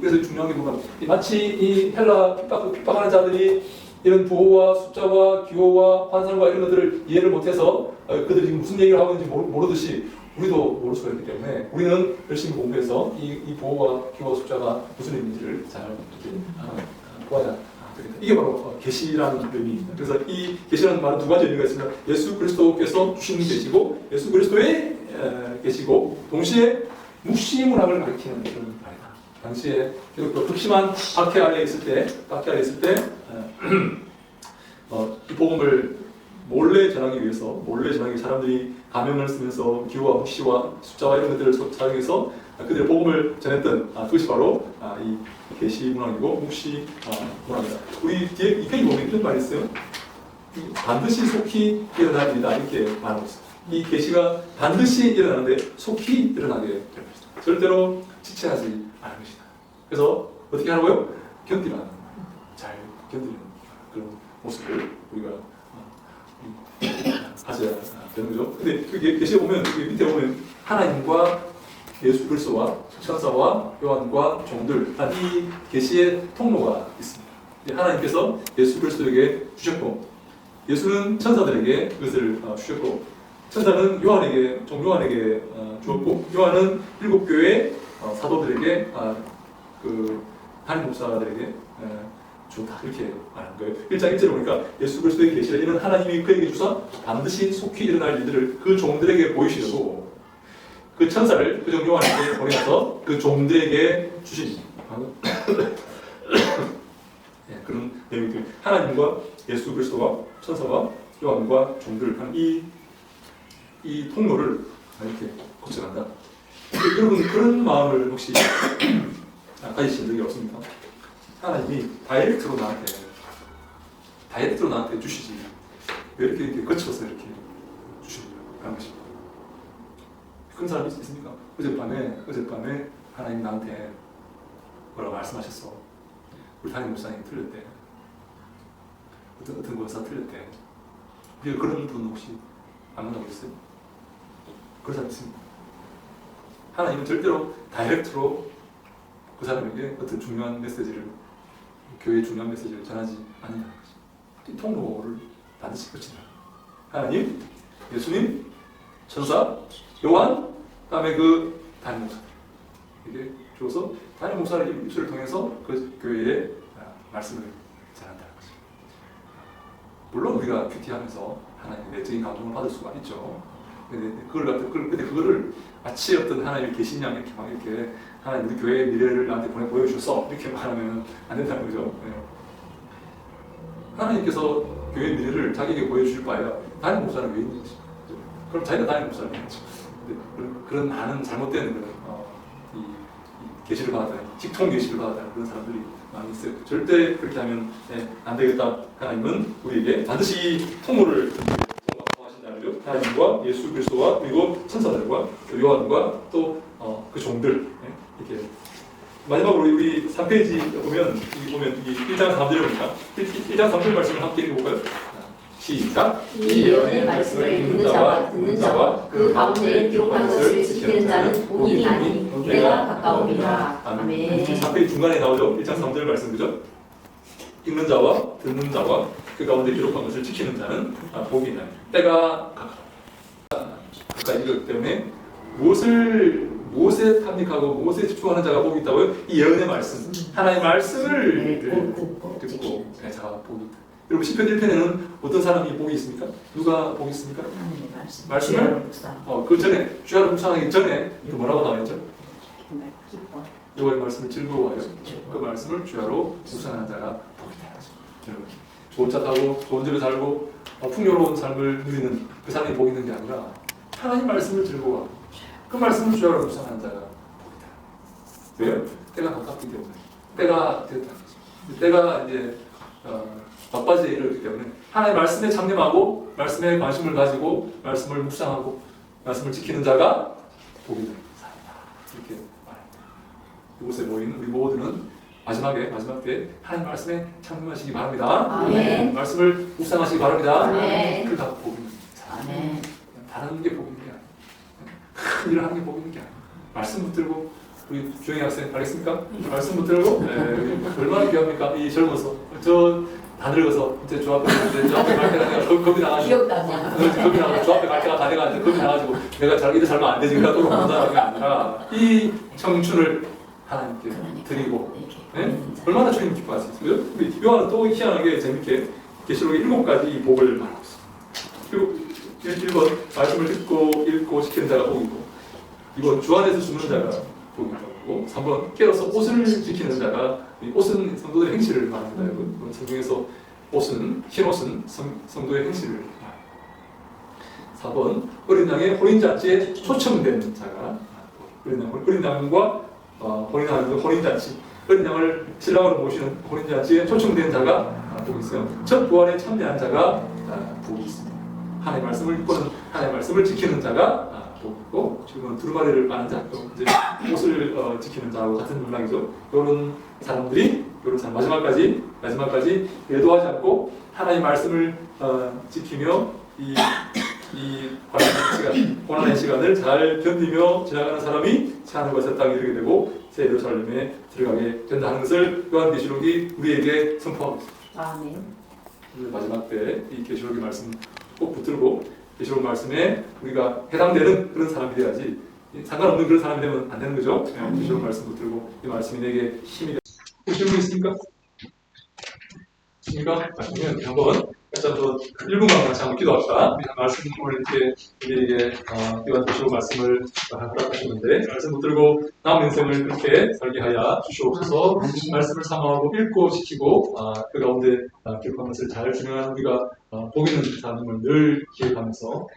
그래서 중요한 게 뭐가 마치 이 헬라 핍박하는 자들이 이런 부호와 숫자와 기호와 환상과 이런 것들을 이해를 못해서 그들이 지금 무슨 얘기를 하고 있는지 모르듯이 우리도 모를 수가 있기 때문에 우리는 열심히 공부해서 이 부호와 기호와 숫자가 무슨 의미인지를 잘 이렇게 보아야 되겠다. 이게 바로 계시라는 의미입니다. 그래서 이 계시라는 말은 두 가지 의미가 있습니다. 예수 그리스도께서 주신 계시고 예수 그리스도의 계시고 동시에 묵시문학을 가리키는 그런 말이다. 당시에 기독교 극심한 박해 아래에 있을 때 이 복음을 몰래 전하기 위해서 사람들이 가면을 쓰면서 기호와 묵시와 숫자와 이런 것들을 사용해서 그들의 복음을 전했던 그것이 바로 이 계시 문학이고 묵시 문학이다. 우리 뒤에 이 페이지 보면 이런 말이 있어요. 반드시 속히 일어날 일이다 이렇게 말하고 있어요. 이 계시가 반드시 일어나는데 속히 일어나게 될 것이다. 절대로 지체하지 않을 것이다. 그래서 어떻게 하라고요? 견디라는 거예요. 잘 견디는 그런 모습을 우리가 가져야 되는 거죠. 근데 그 계시에 보면 밑에 보면 하나님과 예수 그리스도와 천사와 요한과 종들 이 계시의 통로가 있습니다. 하나님께서 예수 그리스도에게 주셨고 예수는 천사들에게 그것을 주셨고 천사는 종 요한에게 주었고 요한은 7교회 사도들에게 그 담임 목사들에게 주었다 이렇게 말하는 거예요. 1장 1절에 보니까 예수 그리스도의 계시를 이는 하나님이 그에게 주사 반드시 속히 일어날 일들을 그 종들에게 보이시려고 그 천사를 그 종 요한에게 보내서 그 종들에게 주시니 그런 내용이 하나님과 예수 그리스도와 천사와 요한과 종들 이 통로를 이렇게 거쳐간다. 여러분 그런 마음을 혹시 가지신 적이 없습니까? 하나님이 다이렉트로 나한테 주시지 왜 이렇게 거쳐서 이렇게 주시는 것입니다. 그런 사람이 있습니까? 어젯밤에 하나님 나한테 뭐라고 말씀하셨어. 우리 담임 목사님 틀렸대. 어떤 권사 틀렸대. 우리가 그런 분 혹시 안 만나고 있어요? 그런 사람 있습니다. 하나님은 절대로 다이렉트로 그 사람에게 어떤 중요한 메시지를, 교회의 중요한 메시지를 전하지 않는다는 거죠. 통로를 반드시 거친다. 하나님, 예수님, 천사, 요한, 다음에 그 담임 목사 이게 줘서 담임 목사의 입술을 통해서 그 교회의 말씀을 전한다는 거죠. 물론 우리가 큐티하면서 하나님의 내적인 감동을 받을 수가 있죠. 근데 그거를 마치 어떤 하나님의 계시냐 이렇게 하나님 우리 교회의 미래를 나한테 보여주셨어 이렇게 말하면 안 된다는 거죠. 네. 하나님께서 교회의 미래를 자기에게 보여주실 바에야 담임 목사는 왜 있는 거지? 그럼 자기가 담임 목사는 있죠. 그런 많은 잘못된 이 계시를 받았다는 직통 계시를 받았다는 그런 사람들이 많이 있어요. 절대 그렇게 하면 안 되겠다. 하나님은 우리에게 반드시 통로를 통하신다는 거죠. 하나님과 예수 그리스도와 그리고 천사들과 요한과 또 그 종들 이렇게 마지막으로 우리 3페이지 보면 이 1장 3절을 보니까 1장 3절 말씀을 함께 읽어볼까요? 시작. 이 예언의 말씀을 읽는 자와 듣는 자와 그 가운데 기록한 것을 지키는 자는 복이 있나니 내가 가까움이라. 아멘. 3페이지 중간에 나오죠. 1장 3절 말씀 그죠? 읽는 자와 듣는 자와 그 가운데 기록한 것을 지키는 자는 복이 있나니 때가 가까이 이르기 때문에 무엇에 탐닉하고 무엇에 집중하는 자가 복이 있다고요? 이 예언의 말씀, 하나님의 말씀을 듣고 자가 복이 있다. 여러분 시편 1편에는 어떤 사람이 복이 있습니까? 누가 복이 있습니까? 말씀을 그 전에 주야로 묵상하기 전에 또 뭐라고 나와있죠? 여호와의 말씀을 즐거워하여 그 말씀을 주야로 묵상하는 자가 복이다. 여러분 좋은 차 타고 좋은 집에 살고 풍요로운 삶을 누리는 그 사람이 복이 있는 게 아니라 하나님 말씀을 즐거워하고 그 말씀을 주야로 묵상하는 자가 복이다. 왜요? 때가 가깝기 때문에 때가 되었다는 거죠. 때가 이제 막바지에 이르기 때문에 하나님의 말씀에 창념하고 말씀에 관심을 가지고 말씀을 묵상하고 말씀을 지키는 자가 복이 되는 사람이다. 이렇게 말합니다. 이곳에 모인 우리 모두는 마지막 때 하나님 말씀에 창념하시기 바랍니다. 아멘. 말씀을 묵상하시기 바랍니다. 아멘. 그가 복이 있는 사람. 아멘. 다른 게 복이 있는 게 아니에요. 큰 일을 하는 게 복이 있는 게 아니에요. 말씀 붙들고 우리 주영이 학생 알겠습니까? 말씀 붙들고 얼마나 귀합니까? 이 젊어서 다 늙어서 이제 주 앞에 갈 때가 겁이 나가지고 겁이 나가지고 주 앞에 갈 때가 다 돼가지고 겁이 나가지고 내가 이래 살면 안 되지 그러니까 또 못하는 게 아니라 이 청춘을 하나님께 드리고 얼마나 주님 기뻐하시겠어요? 우리 요한은 또 희한하게 재밌게 계시록에 7가지 복을 말하고 있습니다. 그리고 1번 말씀을 듣고 읽고 지키는 자가 복이고 2번 주 안에서 죽는 자가 복이고 3번 깨어서 옷을 지키는 자가 옷은 성도의 행실을 말합니다. 여러분 성경에서 흰 옷은 성도의 행실을 말합니다. 4번 어린 양의 혼인잔치에 초청된 자가 어린 양과 혼인하는 혼인잔치 어린 양을 신랑으로 모시는 혼인잔치에 초청된 자가 복이 있어요. 첫 부활에 참여한 자가 복이 있습니다. 하나님의 말씀을 읽고는 하나님의 말씀을 지키는 자가 복이고 지금은 두루마리를 빠는 자, 이제 옷을 지키는 자하고 같은 문맥이죠. 이런 사람들이 마지막까지 외도하지 않고 하나님의 말씀을 지키며 이 고난의 시간을 잘 견디며 지나가는 사람이 하늘과 땅에 이르게 되고 새 예루살렘에 들어가게 된다는 것을 요한계시록이 우리에게 선포하고 있습니다. 아멘. 마지막 때 이 계시록의 말씀 꼭 붙들고 계시록 말씀에 우리가 해당되는 그런 사람이 돼야지 상관없는 그런 사람이 되면 안 되는 거죠. 계시록 말씀 붙들고 이 말씀이 내게 힘이 되고 질문 있습니까? 있습니까? 아니면 한번 같이 한번 1분간 같이 한번 기도합시다. 말씀을 이렇게 우리에게 이완 계시록 말씀을 허락하셨는데 말씀 붙들고 남은 인생을 그렇게 살게 하여 주시옵소서. 말씀을 사모하고 읽고 지키고 그 가운데 기록한 것을 잘 준행하는 우리가 복 있는 사람을 늘 기억하면서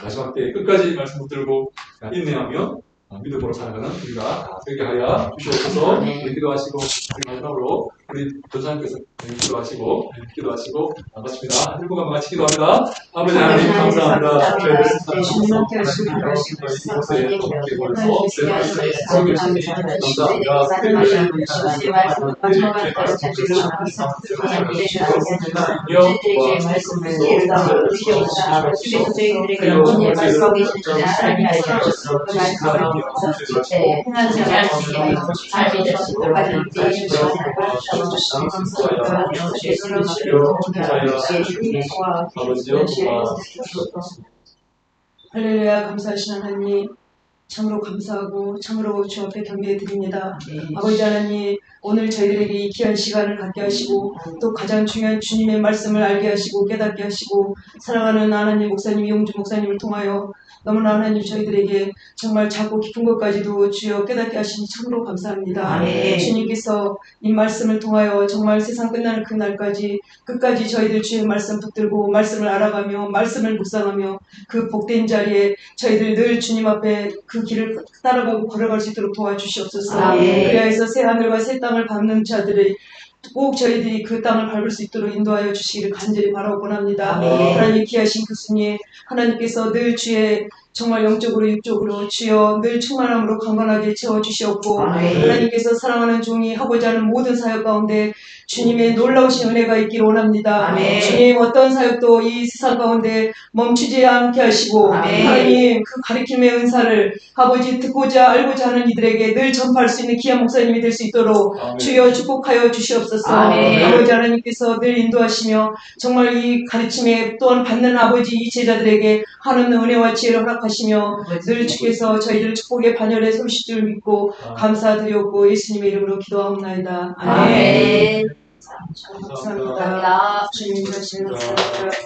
마지막 때 끝까지 말씀 붙들고 인내하며 믿음으로 살아가는 우리가 되게 하여 주시옵소서. 기도하시고 마지막으로 우리 조장님께서 기도하시고 반갑습니다. 1분간 같이 기도합니다. 아버지 하나님 감사합니다. 주님 함께 하시고 이곳에 함께 모여서 성교신이 감사합니다. 아버지요, 할렐루야. 감사하신 하나님, 참으로 감사하고 참으로 주 앞에 경배해 드립니다. 아버지 하나님, 오늘 저희들에게 이 귀한 시간을 갖게 하시고 또 가장 중요한 주님의 말씀을 알게 하시고 깨닫게 하시고 사랑하는 하나님 목사님 이용주 목사님을 통하여 너무나 하나님 저희들에게 정말 작고 깊은 것까지도 주여 깨닫게 하시니 참으로 감사합니다. 아멘. 주님께서 이 말씀을 통하여 정말 세상 끝나는 그날까지 끝까지 저희들 주의 말씀 붙들고 말씀을 알아가며 말씀을 묵상하며 그 복된 자리에 저희들 늘 주님 앞에 그 길을 따라가고 걸어갈 수 있도록 도와주시옵소서. 아멘. 그리하여서 새 하늘과 새 땅을 밟는 자들이 꼭 저희들이 그 땅을 밟을 수 있도록 인도하여 주시기를 간절히 바라고 원합니다. 아멘. 하나님 귀하신 교수님, 하나님께서 늘 주의 정말 영적으로 육적으로 주여 늘 충만함으로 강건하게 채워주시옵고 아멘. 하나님께서 사랑하는 종이 하고자 하는 모든 사역 가운데 주님의 놀라우신 은혜가 있기를 원합니다. 아멘. 주님 어떤 사역도 이 세상 가운데 멈추지 않게 하시고 아멘. 하나님 그 가르침의 은사를 아버지 듣고자 알고자 하는 이들에게 늘 전파할 수 있는 귀한 목사님이 될 수 있도록 아멘. 주여 축복하여 주시옵소서. 아멘. 아버지 하나님께서 늘 인도하시며 정말 이 가르침에 또한 받는 아버지 이 제자들에게 하는 은혜와 지혜를 허락하시며 늘 주께서 저희들 축복의 반열에 서실 줄 믿고 감사드리옵고 예수님의 이름으로 기도하옵나이다. 아멘. 아멘. 감사합니다. 주님 다시 감사합니다.